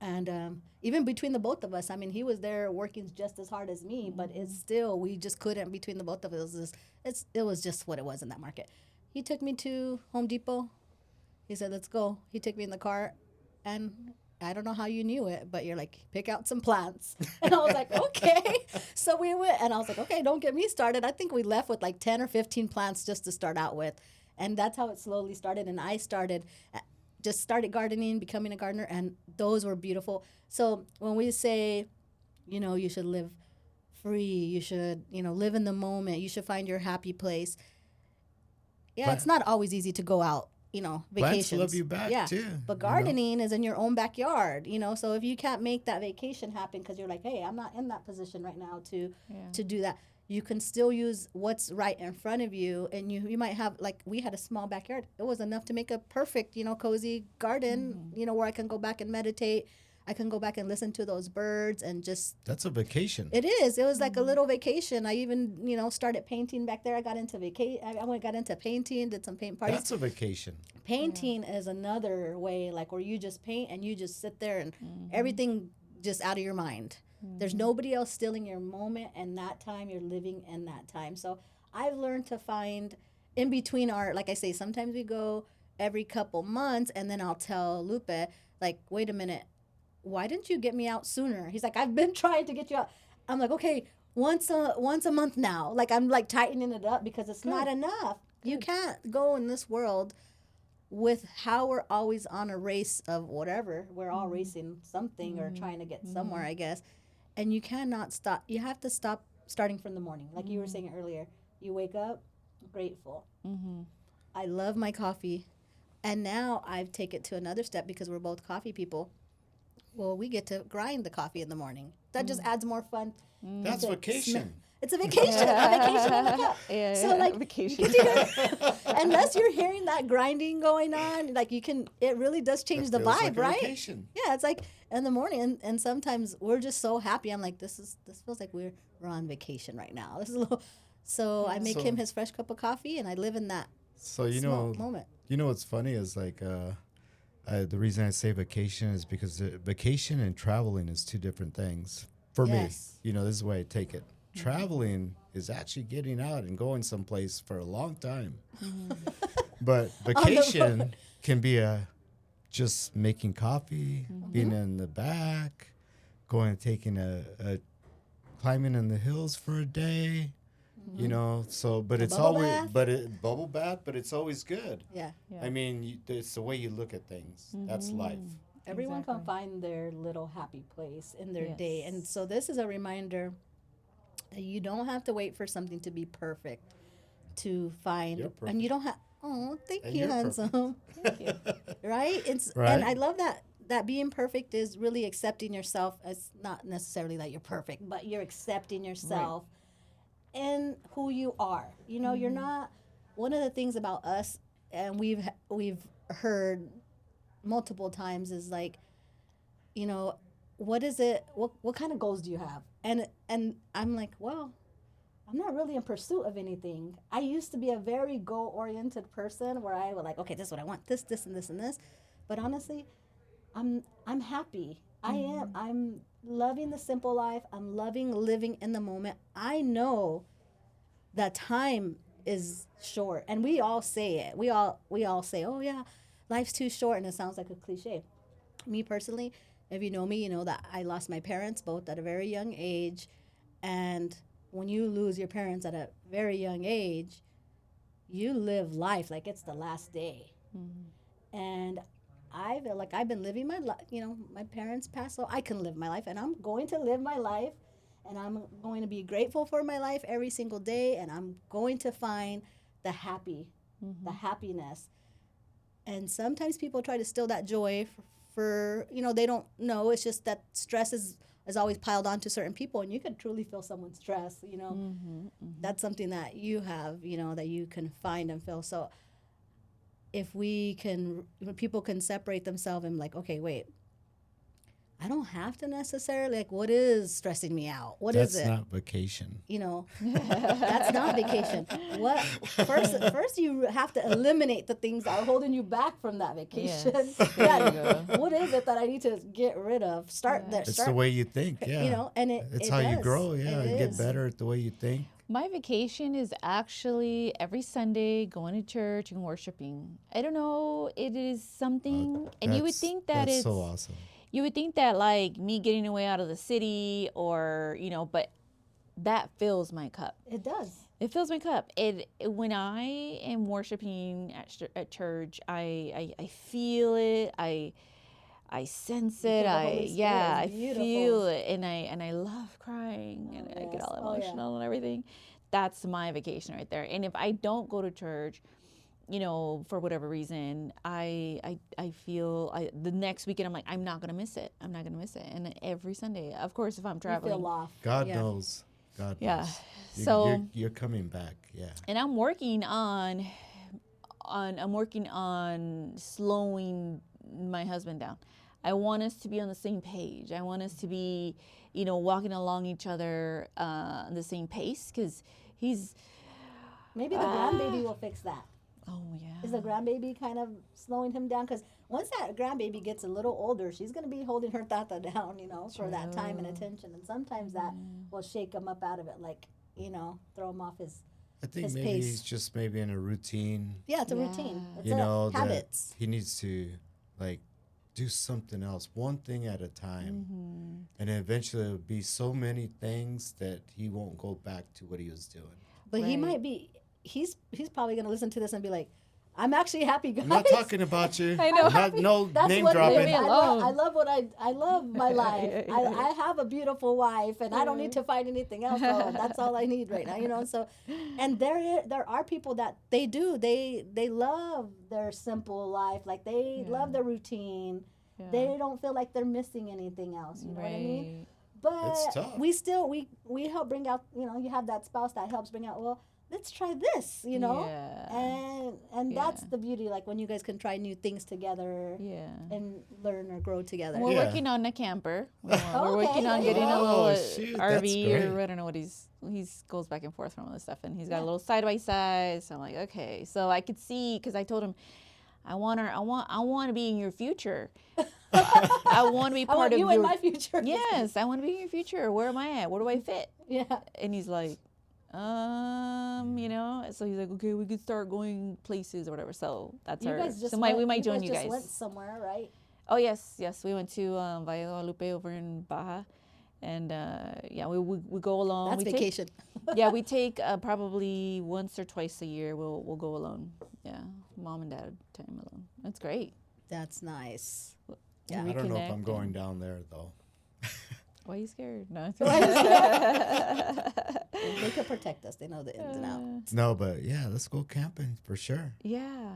And even between the both of us, I mean, he was there working just as hard as me, but it's still, we just couldn't, between the both of us, it was just what it was in that market. He took me to Home Depot. He said, let's go. He took me in the car, and I don't know how you knew it, but you're like, pick out some plants. And I was like, okay. So we went, and I was like, okay, don't get me started. I think we left with like 10 or 15 plants just to start out with. And that's how it slowly started. And I started gardening, becoming a gardener, and those were beautiful. So when we say, you should live free, you should, live in the moment, you should find your happy place. Yeah, But- it's not always easy to go out, vacations. Plants love you back, too, But you know? gardening is in your own backyard, so if you can't make that vacation happen because you're like, hey, I'm not in that position right now to do that. You can still use what's right in front of you, and you might have, like, we had a small backyard. It was enough to make a perfect, cozy garden, where I can go back and meditate. I can go back and listen to those birds and just. That's a vacation. It is. It was like a little vacation. I even, started painting back there. I got into got into painting, did some paint parties. That's a vacation. Painting is another way, like, where you just paint and you just sit there and everything just out of your mind. There's nobody else stealing your moment, and that time you're living in that time. So I've learned to find in between like I say, sometimes we go every couple months, and then I'll tell Lupe, like, wait a minute, why didn't you get me out sooner? He's like, I've been trying to get you out. I'm like, okay, once a month now. Like, I'm like tightening it up because it's not enough. You can't go in this world with how we're always on a race of whatever. We're all racing something or trying to get somewhere, I guess. And you cannot stop. You have to stop starting from the morning. Like you were saying earlier, you wake up grateful. I love my coffee. And now I've taken it to another step because we're both coffee people. Well, we get to grind the coffee in the morning. That just adds more fun. That's vacation. It's a vacation. A vacation on the cup. Yeah, So like vacation. you get to unless you're hearing that grinding going on, like you can, it really does change the Feels vibe, like a right? vacation. Yeah, it's like in the morning, and sometimes we're just so happy. I'm like, this feels like we're on vacation right now. This is a little. So I make him his fresh cup of coffee, and I live in that So you small know, moment. you know what's funny is like the reason I say vacation is because vacation and traveling is two different things for Yes. me. You know, this is the way I take it. Traveling is actually getting out and going someplace for a long time. But vacation can be just making coffee, being in the back, going and taking a climbing in the hills for a day. You know, so but it's bubble always bath. bubble bath, but it's always good. Yeah. Yeah. I mean, it's the way you look at things. That's life. Everyone can Exactly. find their little happy place in their Yes. day. And so this is a reminder that you don't have to wait for something to be perfect to find. You're And perfect. you don't have, oh, thank And you, you're perfect. handsome. Right? It's Right. And I love that being perfect is really accepting yourself as not necessarily that you're perfect, but you're accepting yourself and who you are. You know, you're not, one of the things about us, and we've heard multiple times, is like, you know, what is it, what kind of goals do you have? And I'm like, well, I'm not really in pursuit of anything. I used to be a very goal oriented person where I would like, okay, this is what I want, this and this and this. But honestly, I'm happy. I'm loving the simple life. I'm loving living in the moment. I know that time is short, and we all say it. We all say, "Oh yeah, life's too short," and it sounds like a cliche. Me personally, if you know me, you know that I lost my parents both at a very young age, and when you lose your parents at a very young age, you live life like it's the last day. And I feel like I've been living my life. You know, my parents passed, so I can live my life, and I'm going to live my life, and I'm going to be grateful for my life every single day, and I'm going to find the happiness. And sometimes people try to steal that joy for you know, they don't know. It's just that stress is always piled onto certain people, and you can truly feel someone's stress. You know, that's something that you have, you know, that you can find and feel. So if people can separate themselves and like, okay, wait, I don't have to necessarily, like, what is stressing me out? What is That's it? not vacation. You know, that's not vacation. What first you have to eliminate the things that are holding you back from that vacation. Yes. Yeah, There you what is it that I need to get rid of? Start there. It's Start, the way you think. Yeah. you know, and it's it how you does. grow. Yeah, It you get is. better at the way you think. My vacation is actually every Sunday going to church and worshiping. I don't know, it is something, and you would think that that's it's so awesome. you would think that like me getting away out of the city or you know, but that fills my cup. It does. It fills my cup. It when I am worshiping at church, I feel it. I sense it. feel the Holy Spirit. I It's beautiful. feel it, and I love crying, and I get yes. all Oh, yeah. emotional and everything. That's my vacation right there. And if I don't go to church, you know, for whatever reason, I feel the next weekend I'm like, I'm not gonna miss it. I'm not gonna miss it. And every Sunday, of course, if I'm You traveling, feel off. God Yeah. knows. God Yeah. knows. So- you're coming back. Yeah. and I'm working on slowing my husband down. I want us to be on the same page. I want us to be, you know, walking along each other on the same pace because he's Maybe the grandbaby will fix that. oh yeah. Is the grandbaby kind of slowing him down? Because once that grandbaby gets a little older, she's going to be holding her tata down, you know, for that time and attention. And sometimes that will shake him up out of it, like, you know, throw him off his I think his maybe pace. he's just maybe in a routine. Yeah, it's a Yeah. routine. It's You know, that habits. he needs to like do something else, one thing at a time. Mm-hmm. And eventually it'll be so many things that he won't go back to what he was doing. But he Right. might be. He's probably gonna listen to this and be like, "I'm actually happy, guys." I'm not talking about you. I know. Not, no That's name what Leave dropping. me I love. alone. I love my life. I have a beautiful wife, and I don't need to find anything else. So that's all I need right now, you know. So, and there are people that they love their simple life, like they Yeah. love their routine. Yeah. They don't feel like they're missing anything else. You know what I mean? But It's tough. we still we help bring out. You know, you have that spouse that helps bring out. Well, let's try this. You know. Yeah. And that's Yeah. the beauty, like when you guys can try new things together Yeah. and learn or grow together. We're Yeah. working on a camper. We're Okay, working on there you getting a go. little Oh, shoot, that's RV great. or I don't know what he's goes back and forth from all this stuff, and he's got Yeah. a little side by side. So I'm like, okay, so I could see because I told him, I want to be in your future. I want to be I part want of you your. in my future. Yes, I want to be in your future. Where am I at? Where do I fit? Yeah. And he's like, you know. So he's like, okay, we could start going places or whatever. So that's You our. guys just So went, we might join you just guys. went somewhere, right? Oh yes, we went to Valle de Guadalupe over in Baja, and yeah, we go alone. That's we vacation. yeah, we take probably once or twice a year. We'll go alone. Yeah, mom and dad time alone. That's great. That's nice. Yeah. I don't know if Reconnect I'm going and- down there though. Why are you scared? No. It's They could protect us. They know the ins and outs. No, but yeah, let's go camping for sure. Yeah.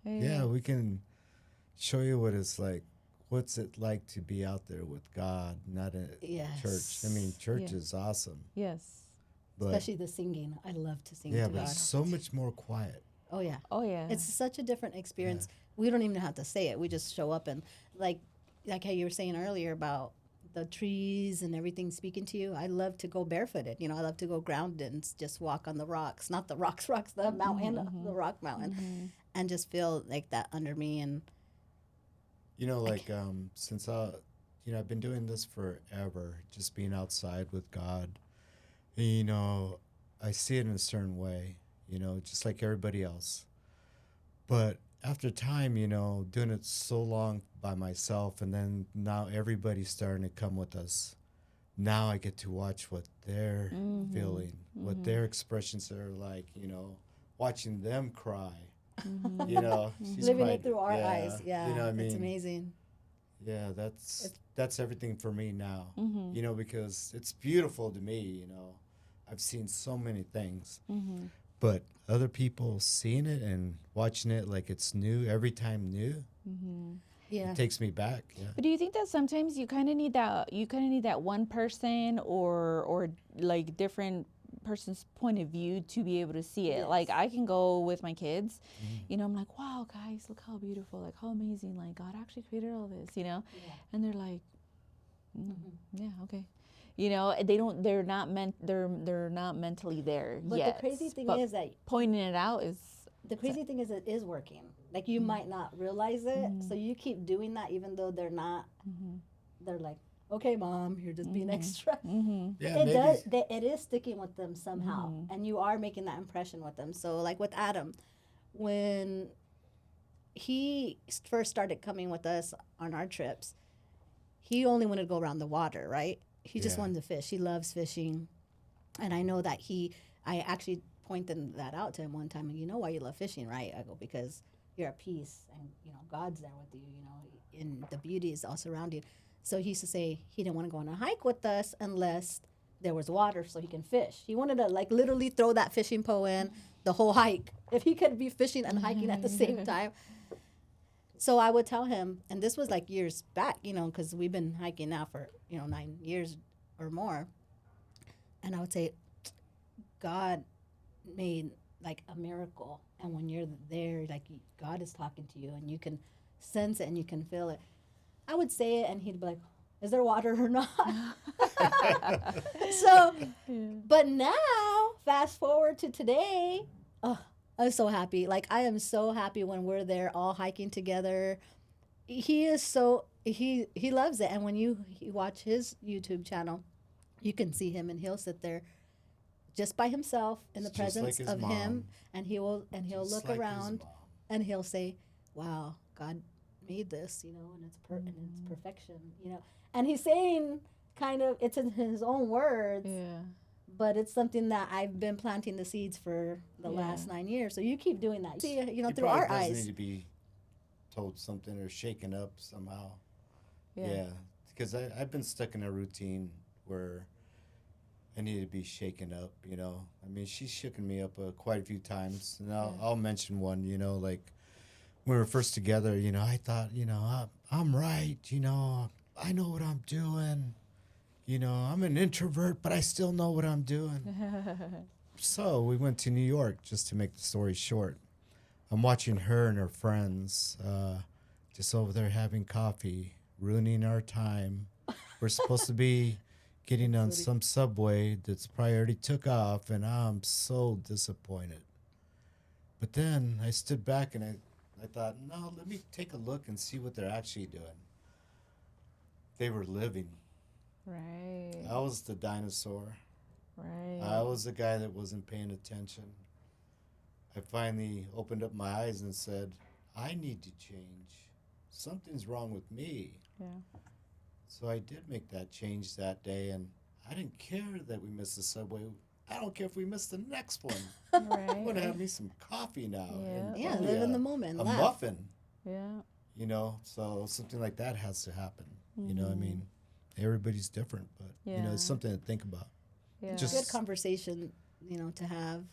Yeah, we can show you what it's like. What's it like to be out there with God, not a Yes. church? I mean, church Yeah. is awesome, Yes. but Especially the singing. I love to sing yeah, to but God. it's so much more quiet. Oh yeah. Oh yeah. It's such a different experience. We don't even have to say it. We just show up and like how you were saying earlier about the trees and everything speaking to you. I love to go barefooted. You know, I love to go grounded and just walk on the rocks, not the rocks, the mountain, the rock mountain, and just feel like that under me. And You know, like since I've been doing this forever, just being outside with God. And, you know, I see it in a certain way. You know, just like everybody else. But after time, you know, doing it so long by myself, and then now everybody's starting to come with us. Now I get to watch what they're feeling, what their expressions are like. You know, watching them cry. You know, she's living cried. it through our eyes. Yeah, you know what I mean. it's amazing. Yeah, that's everything for me now. You know, because it's beautiful to me. You know, I've seen so many things, but other people seeing it and watching it like it's new every time new, Yeah. it takes me back. Yeah. But do you think that sometimes you kind of need that one person or like different person's point of view to be able to see it? Yes. Like I can go with my kids, you know, I'm like, wow, guys, look how beautiful, like how amazing, like God actually created all this, you know, and they're like, yeah, okay, you know, they're not mentally there But yet. the crazy thing but is that pointing it out is the crazy thing is it is working. Like you might not realize it, so you keep doing that even though they're not. They're like, okay, mom, you're just being extra. Yeah, It maybe. does. It is sticking with them somehow, and you are making that impression with them. So, like with Adam, when he first started coming with us on our trips, he only wanted to go around the water, right? He just Yeah. wanted to fish. He loves fishing, and I know that I actually pointed that out to him one time. And you know why you love fishing, right? I go because you're at peace, and you know God's there with you. You know, and the beauty is all around you. So he used to say he didn't want to go on a hike with us unless there was water so he can fish. He wanted to like literally throw that fishing pole in the whole hike if he could be fishing and hiking at the same time. So I would tell him, and this was like years back, you know, because we've been hiking now for 9 years or more. And I would say, God made like a miracle, and when you're there, like God is talking to you, and you can sense it and you can feel it. I would say it, and he'd be like, "Is there water or not?" So, but now, fast forward to today, I'm so happy. Like I am so happy when we're there all hiking together. He is so he loves it, and when you watch his YouTube channel, you can see him, and he'll sit there just by himself in the It's just like presence his of him, mom. and he'll Just look like his around mom. and he'll say, "Wow, God made this, you know, and and it's perfection, you know." And he's saying kind of it's in his own words, Yeah. but it's something that I've been planting the seeds for the last Yeah. 9 years. So you keep doing that. See, you know, He through probably our does eyes. need to be told something or shaken up somehow. Yeah. Yeah, because I've been stuck in a routine where I need to be shaken up, you know. I mean, she's shaken me up quite a few times. And I'll mention one, you know, like when we were first together, you know, I thought, you know, I'm right, you know, I know what I'm doing. You know, I'm an introvert, but I still know what I'm doing. So we went to New York, just to make the story short. I'm watching her and her friends just over there having coffee, ruining our time. We're supposed to be getting on some subway that's probably already took off, and I'm so disappointed. But then I stood back and I thought, no, let me take a look and see what they're actually doing. They were living. Right. I was the dinosaur. Right. I was the guy that wasn't paying attention. I finally opened up my eyes and said, I need to change. Something's wrong with me. Yeah. So I did make that change that day, and I didn't care that we missed the subway. I don't care if we missed the next one. I'm going to Right. have me some coffee now. and Yeah, probably live in the moment. A Laugh. muffin, Yeah. you know. So something like that has to happen. You know what I mean? Everybody's different, but, you know, it's Yeah. something to think about. Yeah. Just- Good conversation, you know, to have.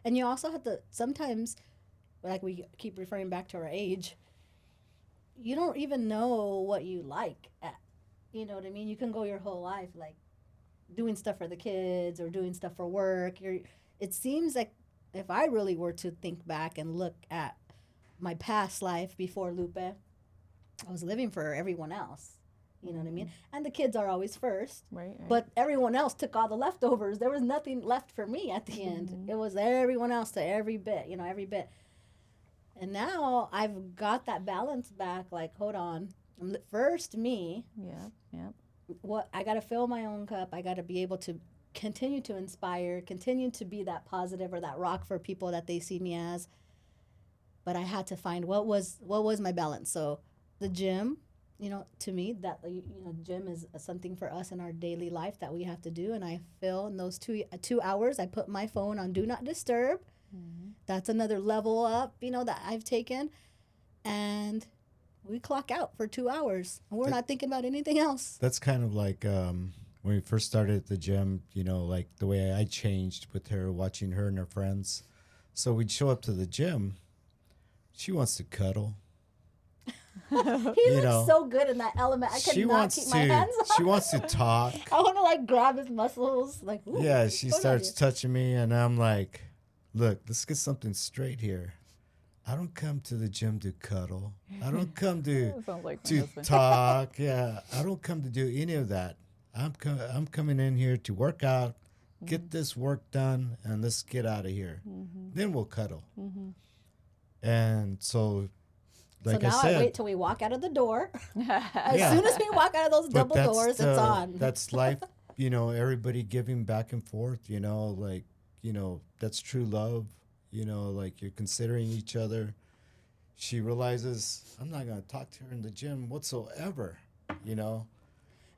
And you also have to sometimes, like we keep referring back to our age, you don't even know what you like at, you know what I mean? You can go your whole life like doing stuff for the kids or doing stuff for work. It seems like if I really were to think back and look at my past life before Lupe, I was living for everyone else. You know what I mean? And the kids are always first. Right. Right. But everyone else took all the leftovers. There was nothing left for me at the end. It was everyone else to every bit, you know, every bit. And now I've got that balance back. Like, hold on, first me. Yep. Yep. What I got to fill my own cup. I got to be able to continue to inspire, continue to be that positive or that rock for people that they see me as. But I had to find what was my balance. So the gym. You know, to me, that you know, gym is something for us in our daily life that we have to do. And I feel in those 2 hours, I put my phone on do not disturb. That's another level up, you know, that I've taken. And we clock out for 2 hours, and we're not thinking about anything else. That's kind of like when we first started at the gym, you know, like the way I changed with her, watching her and her friends. So we'd show up to the gym. She wants to cuddle. He You looks know, so good in that element. I She cannot wants keep to. my hands on. She wants to talk. I want to like grab his muscles, like ooh, Yeah, what's she going on starts here? touching me, and I'm like, "Look, let's get something straight here. I don't come to the gym to cuddle. I don't come to Sounds like my to husband. talk. Yeah, I don't come to do any of that. I'm coming in here to work out, get this work done, and let's get out of here. Then we'll cuddle." And so, like so now I said, wait till we walk out of the door. As Yeah. soon as we walk out of those but double doors, it's on. That's life, you know, everybody giving back and forth, you know, like, you know, that's true love, you know, like you're considering each other. She realizes I'm not going to talk to her in the gym whatsoever, you know.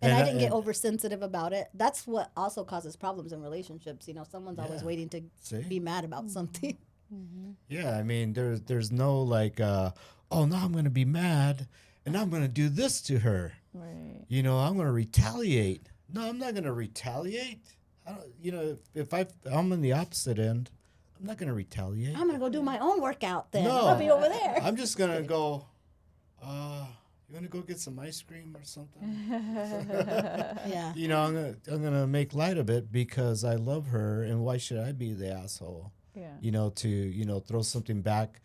And I didn't get oversensitive about it. That's what also causes problems in relationships. You know, someone's always Yeah. waiting to See? be mad about something. Yeah, I mean, there's no like, oh, no, I'm going to be mad and I'm going to do this to her. Right. You know, I'm going to retaliate. No, I'm not going to retaliate. I don't, you know, if I'm on the opposite end, I'm not going to retaliate. I'm gonna go do my own workout then. No. I'll be over there. I'm just going to go, you want to go get some ice cream or something? Yeah. You know, I'm gonna make light of it because I love her, and why should I be the asshole? Yeah. You know, to, you know, throw something back.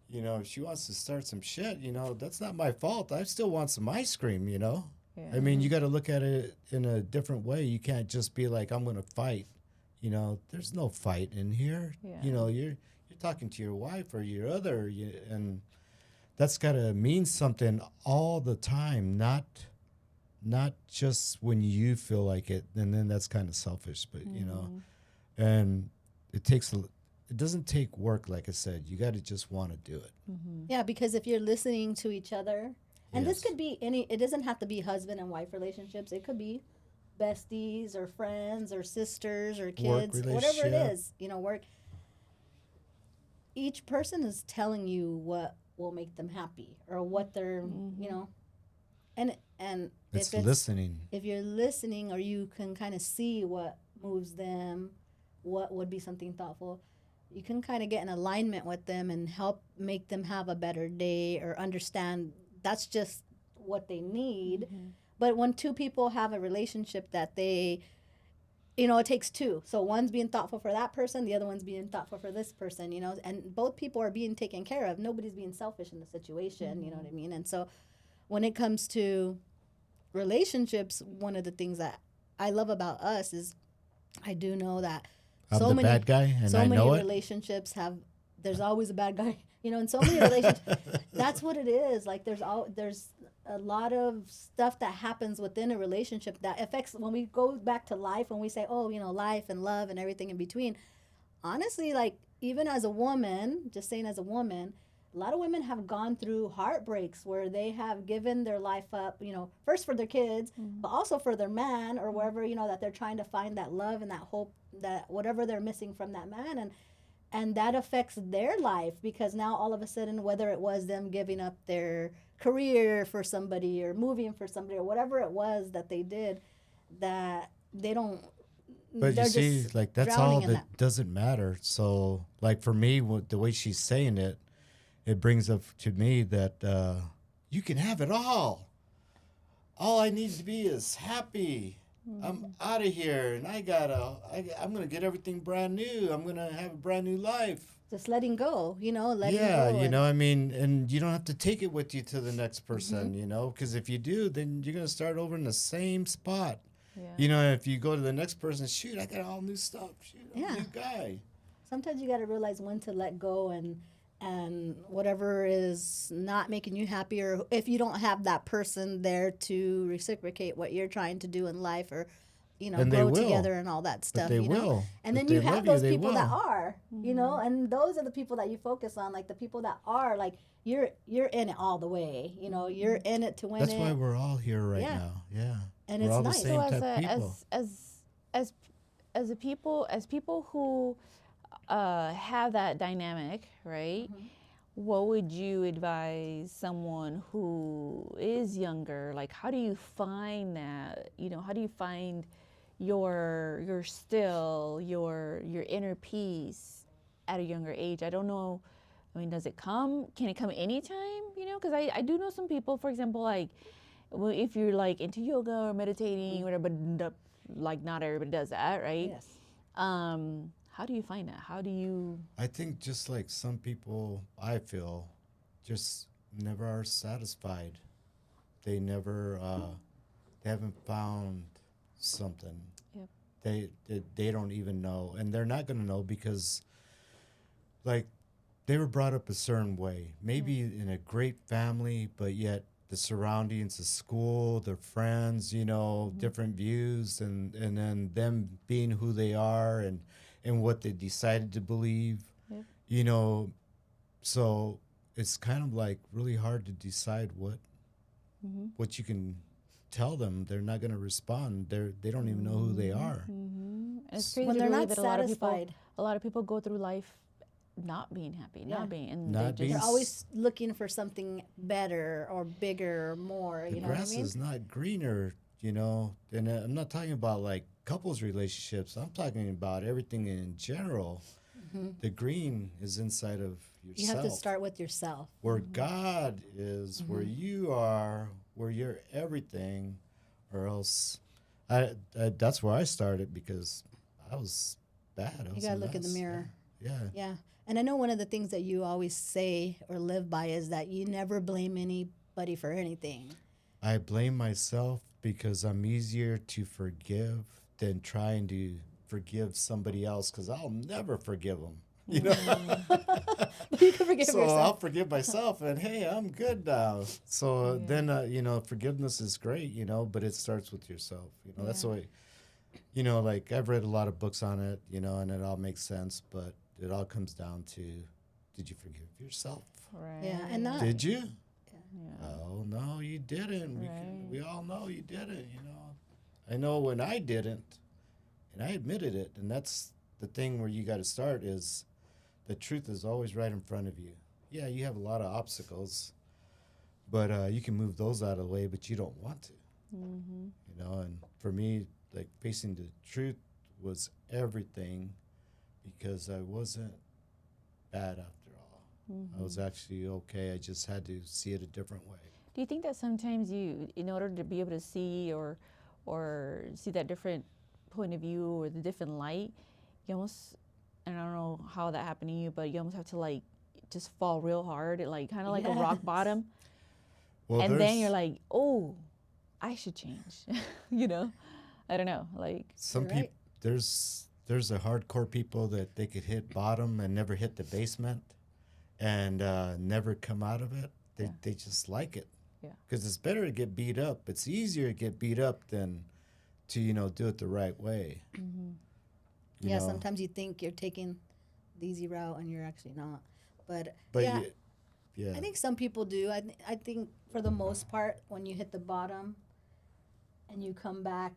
You know, if she wants to start some shit, you know, that's not my fault. I still want some ice cream, you know? Yeah. I mean, you got to look at it in a different way. You can't just be like, I'm going to fight. You know, there's no fight in here. Yeah. You know, you're talking to your wife or your other, and that's got to mean something all the time, not just when you feel like it. And then that's kind of selfish, but, you know. and it takes it doesn't take work, like I said. You got to just want to do it. Yeah, because if you're listening to each other, and this Yes. could be any, it doesn't have to be husband and wife relationships. It could be besties or friends or sisters or kids, whatever it relationship. is, work. Each person is telling you what will make them happy or what they're, and It's if listening. if you're listening or you can kind of see what moves them, what would be something thoughtful, you can kind of get in alignment with them and help make them have a better day or understand that's just what they need. But when two people have a relationship that they, it takes two. So one's being thoughtful for that person, the other one's being thoughtful for this person, and both people are being taken care of. Nobody's being selfish in the situation, you know what I mean? And so when it comes to relationships, one of the things that I love about us is I do know that I'm so the many bad guy, and so I many know it. relationships have, there's always a bad guy, in so many relationships. That's what it is. Like there's a lot of stuff that happens within a relationship that affects, when we go back to life, when we say, oh, life and love and everything in between. Honestly, like even as a woman, just saying as a woman, a lot of women have gone through heartbreaks where they have given their life up, first for their kids, but also for their man or wherever, that they're trying to find that love and that hope, that whatever they're missing from that man. And that affects their life because now all of a sudden, whether it was them giving up their career for somebody or moving for somebody or whatever it was that they did, that they don't, But you they're see, just like that's drowning all in that doesn't matter. So, like for me, the way she's saying it, it brings up to me that you can have it all. All I need to be is happy. I'm out of here, and I'm gonna get everything brand new. I'm gonna have a brand new life. just letting go, letting Yeah, go. I mean, and you don't have to take it with you to the next person, because if you do, then you're gonna start over in the same spot. Yeah. If you go to the next person, shoot, I got all new stuff. Shoot, I'm Yeah. a new guy. Sometimes you got to realize when to let go and whatever is not making you happy, or if you don't have that person there to reciprocate what you're trying to do in life, or And they grow will. together and all that stuff, they will. and If then they you love have you, those they people that will. are, and those are the people that you focus on, like the people that are like you're in it all the way, you're in it to win That's it. why we're all here right Yeah. now. Yeah. And we're it's all nice. the So same So type of people. as a people, as people who have that dynamic, right? What would you advise someone who is younger? Like, how do you find that? How do you find your still your inner peace at a younger age? I don't know. I mean, does it come? Can it come anytime? Because I do know some people, for example, like if you're like into yoga or meditating, whatever, but like not everybody does that, right? Yes. How do you find that? How do you? I think just like some people, I feel, just never are satisfied. They never, they haven't found something. Yep. They don't even know, and they're not gonna know because, like, they were brought up a certain way, maybe in a great family, but yet the surroundings, the school, their friends, different views, and then them being who they are and what they decided to believe, Yep. So it's kind of like really hard to decide what you can tell them. They're not going to respond. They don't even know who they are. And it's crazy When to they're believe not that satisfied. a lot of people go through life not being happy, Yeah. not being, and Not they being They're just always looking for something better or bigger or more. The You know what I grass mean? is not greener, and I'm not talking about like couples relationships. I'm talking about everything in general. The green is inside of yourself. You have to start with yourself. Where God is, where you are, where you're everything, or else that's where I started because I was bad. I You was gotta a look in the mess. mirror. Yeah. Yeah. And I know one of the things that you always say or live by is that you never blame anybody for anything. I blame myself because I'm easier to forgive than trying to forgive somebody else because I'll never forgive them. But you can forgive So yourself. I'll forgive myself and hey, I'm good now. So then, forgiveness is great, but it starts with yourself. That's Yeah. why you know, like I've read a lot of books on it, you know, and it all makes sense, but it all comes down to, did you forgive yourself? Right. Yeah, and not Did you? Yeah. Oh no, you didn't. Right. We all know you didn't. You know, I know when I didn't, and I admitted it. And that's the thing where you got to start is the truth is always right in front of you. Yeah, you have a lot of obstacles, but you can move those out of the way. But you don't want to. Mm-hmm. You know, and for me, like facing the truth was everything because I wasn't bad after all. I was actually okay. I just had to see it a different way. Do you think that sometimes you, in order to be able to see or see that different point of view or the different light, you almost, and I don't know how that happened to you, but you almost have to like just fall real hard, like kind of like a rock Yes. bottom, Well, and then there's you're like, oh, I should change, you know? I don't know, like, some You're people. right. There's the hardcore people that they could hit bottom and never hit the basement, and never come out of it. Yeah. They just like it. Yeah. Because it's better to get beat up. It's easier to get beat up than to do it the right way. You Yeah, know? sometimes you think you're taking the easy route and you're actually not. But, But yeah, yeah. I think some people do. I think for the most part, when you hit the bottom and you come back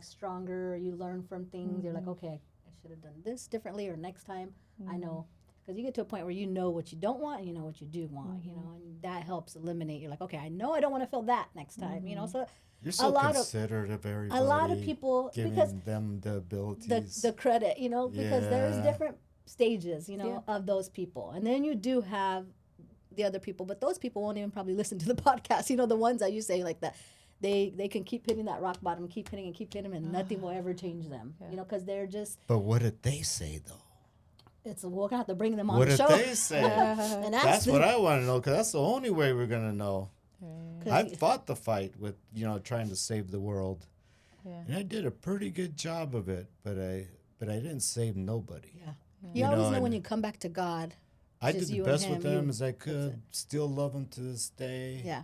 stronger, or you learn from things. You're like, okay, I should have done this differently, or next time I know. Because you get to a point where you know what you don't want and you know what you do want, you know, and that helps eliminate. You're like, okay, I know I don't want to feel that next time, you know. So You're so lot of- considerate of everybody. a lot of people, giving because them the abilities. the credit, you know, because there's Yeah. different stages, you know, of those people. And then you do have the other people, but those people won't even probably listen to the podcast. You know, the ones that you say like that, they can keep hitting that rock bottom, keep hitting, and nothing will ever change them. You know, because they're just, But what did they say though? we're gonna have to bring them on What the did show. they say? And That's them. what I want to know, because that's the only way we're gonna know. 'Cause I fought the fight with trying to save the world, yeah. and I did a pretty good job of it. But I didn't save nobody. Yeah. You You always know, know when and you come back to God. I just did the you and best with him, them you- as I could. Still love them to this day. Yeah.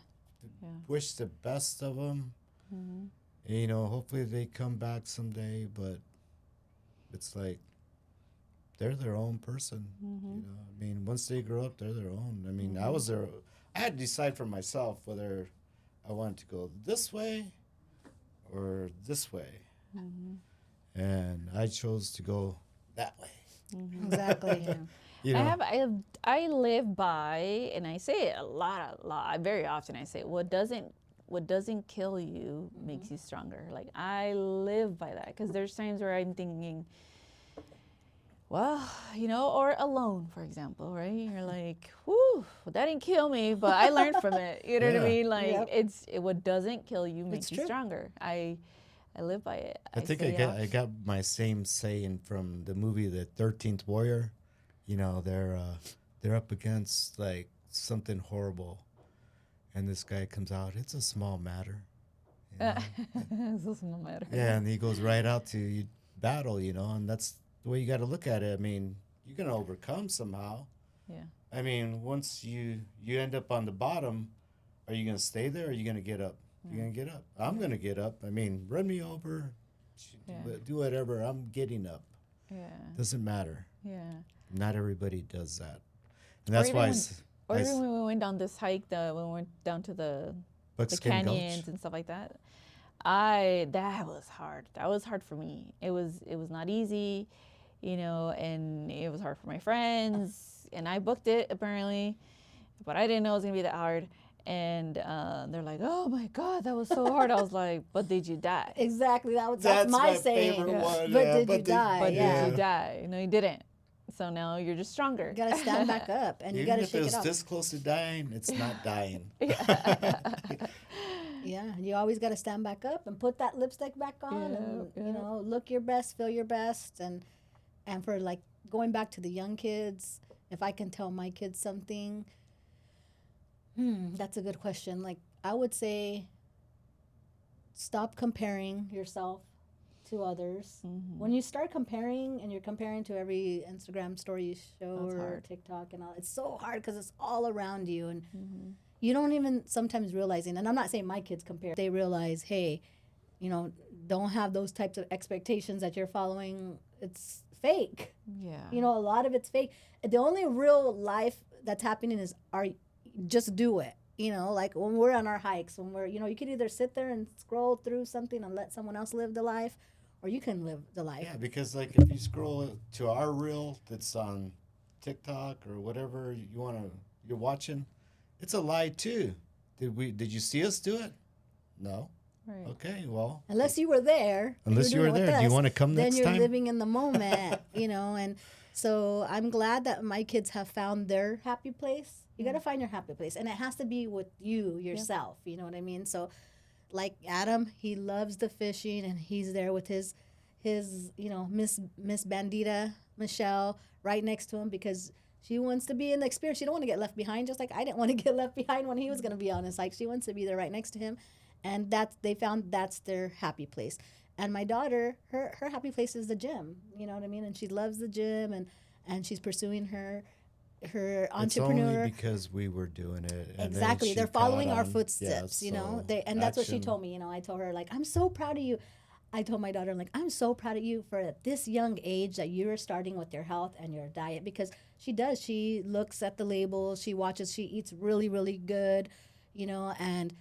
Wish the best of them. Hopefully they come back someday. But it's like they're their own person. I mean, once they grow up, they're their own. I mean, I was there. I had to decide for myself whether I wanted to go this way or this way, and I chose to go that way. Exactly. You know, I live by, and I say it a lot. Very often I say, what doesn't kill you makes you stronger. Like, I live by that, because there's times where I'm thinking, well, or alone, for example, right? You're like, whew, that didn't kill me, but I learned from it. You know what I Yeah. mean? Like, Yep. what doesn't kill you makes you true. stronger. I live by it. I think say it I got my same saying from the movie The 13th Warrior. They're up against like something horrible, and this guy comes out. It's a small matter. You know? It doesn't matter. Yeah, and he goes right out to battle. And that's the way you got to look at it. I mean, you're gonna overcome somehow. Yeah. I mean, once you end up on the bottom, are you gonna stay there? Or are you gonna get up? You're gonna get up. I'm gonna get up. I mean, run me over, Yeah. do whatever. I'm getting up. Yeah. Doesn't matter. Yeah. Not everybody does that, and that's even why. when- Or even when we went down this hike, when we went down to the Buckskin canyons Gulch. and stuff like that, that was hard. That was hard for me. It was not easy, and it was hard for my friends. And I booked it apparently, but I didn't know it was gonna be that hard. And they're like, "Oh my God, that was so hard." I was like, "But did you die? Exactly. That's That's my my saying. favorite one, But yeah, did but you did- die? But yeah. did you die?" No, you didn't. So now you're just stronger. You gotta stand back up and you Even gotta if it shake was it off. this close to dying, it's not dying. Yeah, you always gotta stand back up and put that lipstick back on, and look your best, feel your best, and for like going back to the young kids, if I can tell my kids something, that's a good question. Like I would say, stop comparing yourself to others. When you start comparing and you're comparing to every Instagram story you show That's or hard. TikTok and all, it's so hard because it's all around you, and you don't even sometimes realizing, and I'm not saying my kids compare, they realize, hey, you know, don't have those types of expectations that you're following. It's fake. Yeah. You know, a lot of it's fake. The only real life that's happening is just do it. You know, like when we're on our hikes, when we're, you know, you can either sit there and scroll through something and let someone else live the life, or you can live the life. Yeah, because like if you scroll to our reel that's on TikTok or whatever you're watching, it's a lie too. Did you see us do it? No. Right. Okay, well, Unless you were there. unless you doing were it with there, do you us, want to come then next you're time? living in the moment, you know. And so I'm glad that my kids have found their happy place. You got to find your happy place, and it has to be with you yourself. You know what I mean? So, like Adam, he loves the fishing, and he's there with his you know, Miss Bandita Michelle right next to him because she wants to be in the experience. She don't want to get left behind, just like I didn't want to get left behind when he was going to be on his hike. She wants to be there right next to him, and they found that's their happy place. And my daughter, her happy place is the gym. You know what I mean? And she loves the gym, and she's pursuing her It's entrepreneur. only because we were doing it. And then Exactly, she they're following caught our on. footsteps. Yeah, You know, so and that's what she action. told me. You know, I told her like, I'm so proud of you. I told my daughter, like, I'm so proud of you for at this young age that you are starting with your health and your diet because she does. She looks at the labels, she watches, she eats really, really good, you know, and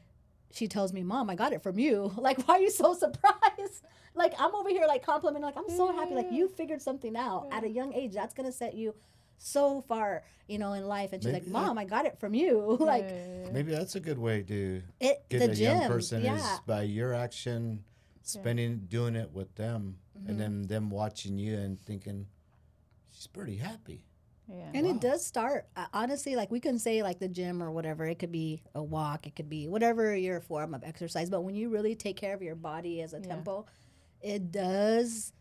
she tells me, Mom, I got it from you. Like, why are you so surprised? Like, I'm over here, like, complimenting, like, I'm so happy. Like, you figured something out at a young age. That's going to set you so far, you know, in life. And she's Maybe like, Mom, I got it from you. Like, Maybe that's a good way to it, get the a gym. young person yeah. is by your action, doing it with them, and then them watching you and thinking, she's pretty happy. Yeah. And Wow. it does start, honestly, like we can say like the gym or whatever. It could be a walk. It could be whatever your form of exercise. But when you really take care of your body as a tempo, it does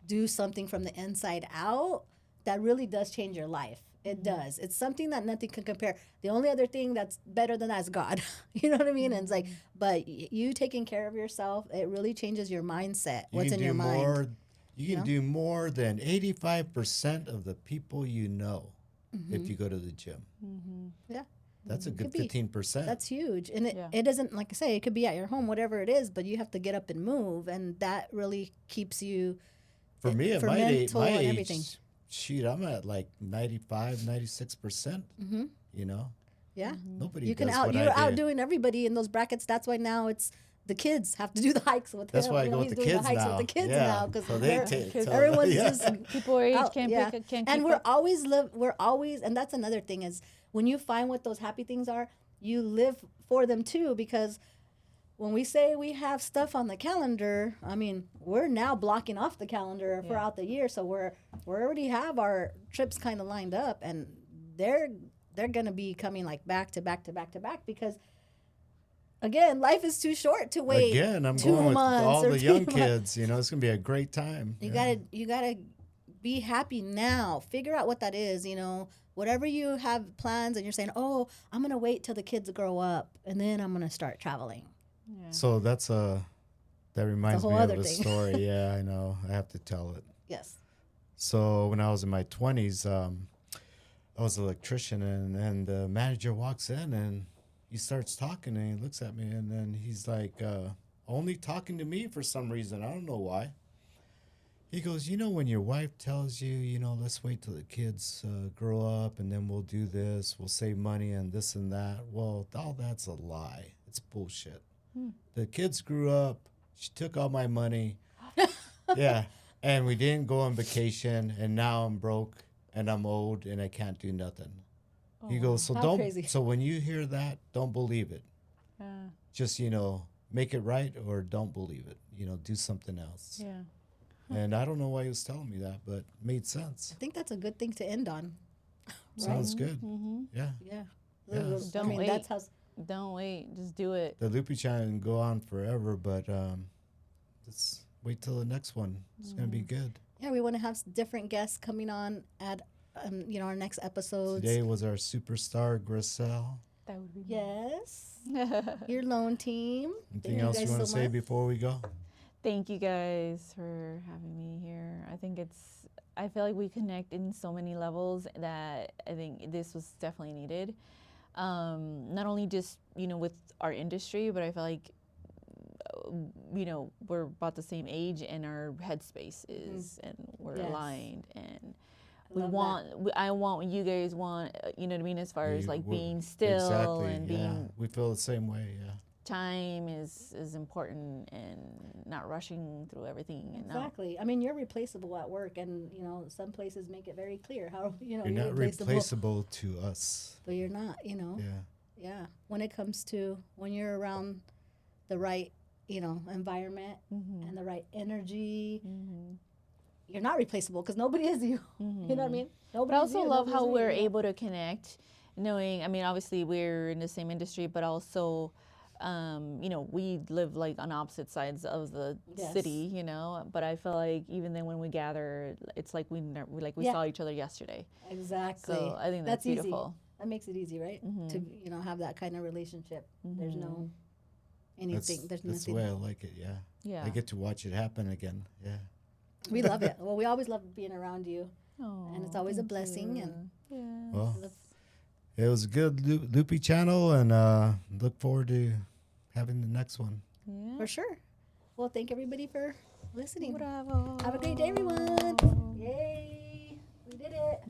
do something from the inside out that really does change your life. It does. It's something that nothing can compare. The only other thing that's better than that is God. You know what I mean? And it's like, but you taking care of yourself, it really changes your mindset. You What's can in your do mind? more. You can do more than 85% of the people you know if you go to the gym. Yeah. That's a good Could be. 15%. That's huge. And Yeah. it doesn't, like I say, it could be at your home, whatever it is, but you have to get up and move. And that really keeps you, For me, at for my mental and age, everything. shoot, I'm at like 95, 96%. You know, yeah. nobody You can does what you're I do. outdoing everybody in those brackets. That's why now it's the kids have to do the hikes with That's him. why I You know, go he's with the doing kids the hikes now. with the kids Yeah. now because So they take. so- everyone's yeah. just People our age out, can't yeah. can't And keep we're up. always, and that's another thing is when you find what those happy things are, you live for them too because when we say we have stuff on the calendar, I mean, we're now blocking off the calendar throughout the year, so we already have our trips kind of lined up, and they're gonna be coming like back to back to back to back because again, life is too short to wait. Again, I'm 2 going with months all or the 3 young months. kids. You know, it's gonna be a great time. You Yeah. gotta be happy now. Figure out what that is. You know, whatever you have plans, and you're saying, "Oh, I'm gonna wait till the kids grow up, and then I'm gonna start traveling." So that reminds whole me of other a thing. story. Yeah, I know. I have to tell it. Yes. So when I was in my 20s, I was an electrician, and the manager walks in and he starts talking, and he looks at me, and then he's like, only talking to me for some reason. I don't know why. He goes, you know, when your wife tells you, you know, let's wait till the kids grow up, and then we'll do this, we'll save money and this and that. Well, all that's a lie. It's bullshit. The kids grew up. She took all my money. Yeah. And we didn't go on vacation, and now I'm broke and I'm old and I can't do nothing. He goes, so How don't. crazy. So when you hear that, don't believe it. Just, you know, make it right or don't believe it. You know, do something else. Yeah. And I don't know why he was telling me that, but it made sense. I think that's a good thing to end on. Sounds good. Yeah. Yeah. Yeah. I Don't mean, wait. that's how. Don't wait. Just do it. The Loopy Channel can go on forever, but let's wait till the next one. It's going to be good. Yeah, we want to have different guests coming on at, you know, our next episodes. Today was our superstar, Griselle. That would be Yes. Your lone team. Anything Thank else you guys want to so say much. before we go? Thank you guys for having me here. I feel like we connect in so many levels that I think this was definitely needed. Not only just, you know, with our industry, but I feel like we're about the same age and our headspace is, and we're Yes. aligned, and love that. I want, you guys want, you know what I mean, as far as like We're- being still exactly, and yeah. being, We feel the same way. Yeah. time is important, and not rushing through everything. And not, Exactly. I mean, you're replaceable at work, and some places make it very clear how You're not replaceable, replaceable to us. but you're not. Yeah. Yeah. When it comes to when you're around the right, environment mm-hmm, and the right energy, mm-hmm. you're not replaceable because nobody is you. You know what I mean? Nobody. But I also love how we're able to connect, knowing, I mean, obviously we're in the same industry, but also, we live like on opposite sides of the Yes. city, but I feel like even then when we gather, it's like we Yeah. saw each other yesterday. Exactly. So I think that's beautiful. Easy. That makes it easy, right? Mhm. To have that kind of relationship. There's no That's, anything. There's that's the nothing. way I like it. Yeah. Yeah. I get to watch it happen again. Yeah. We love it. Well, we always love being around you. Aw, and it's always a thank blessing, you. and- Yeah. Well, Love- it was a good Loopy channel, and look forward to having the next one. Yeah. For sure. Well, thank everybody for listening. Bravo. Have a great day, everyone. Yay! We did it.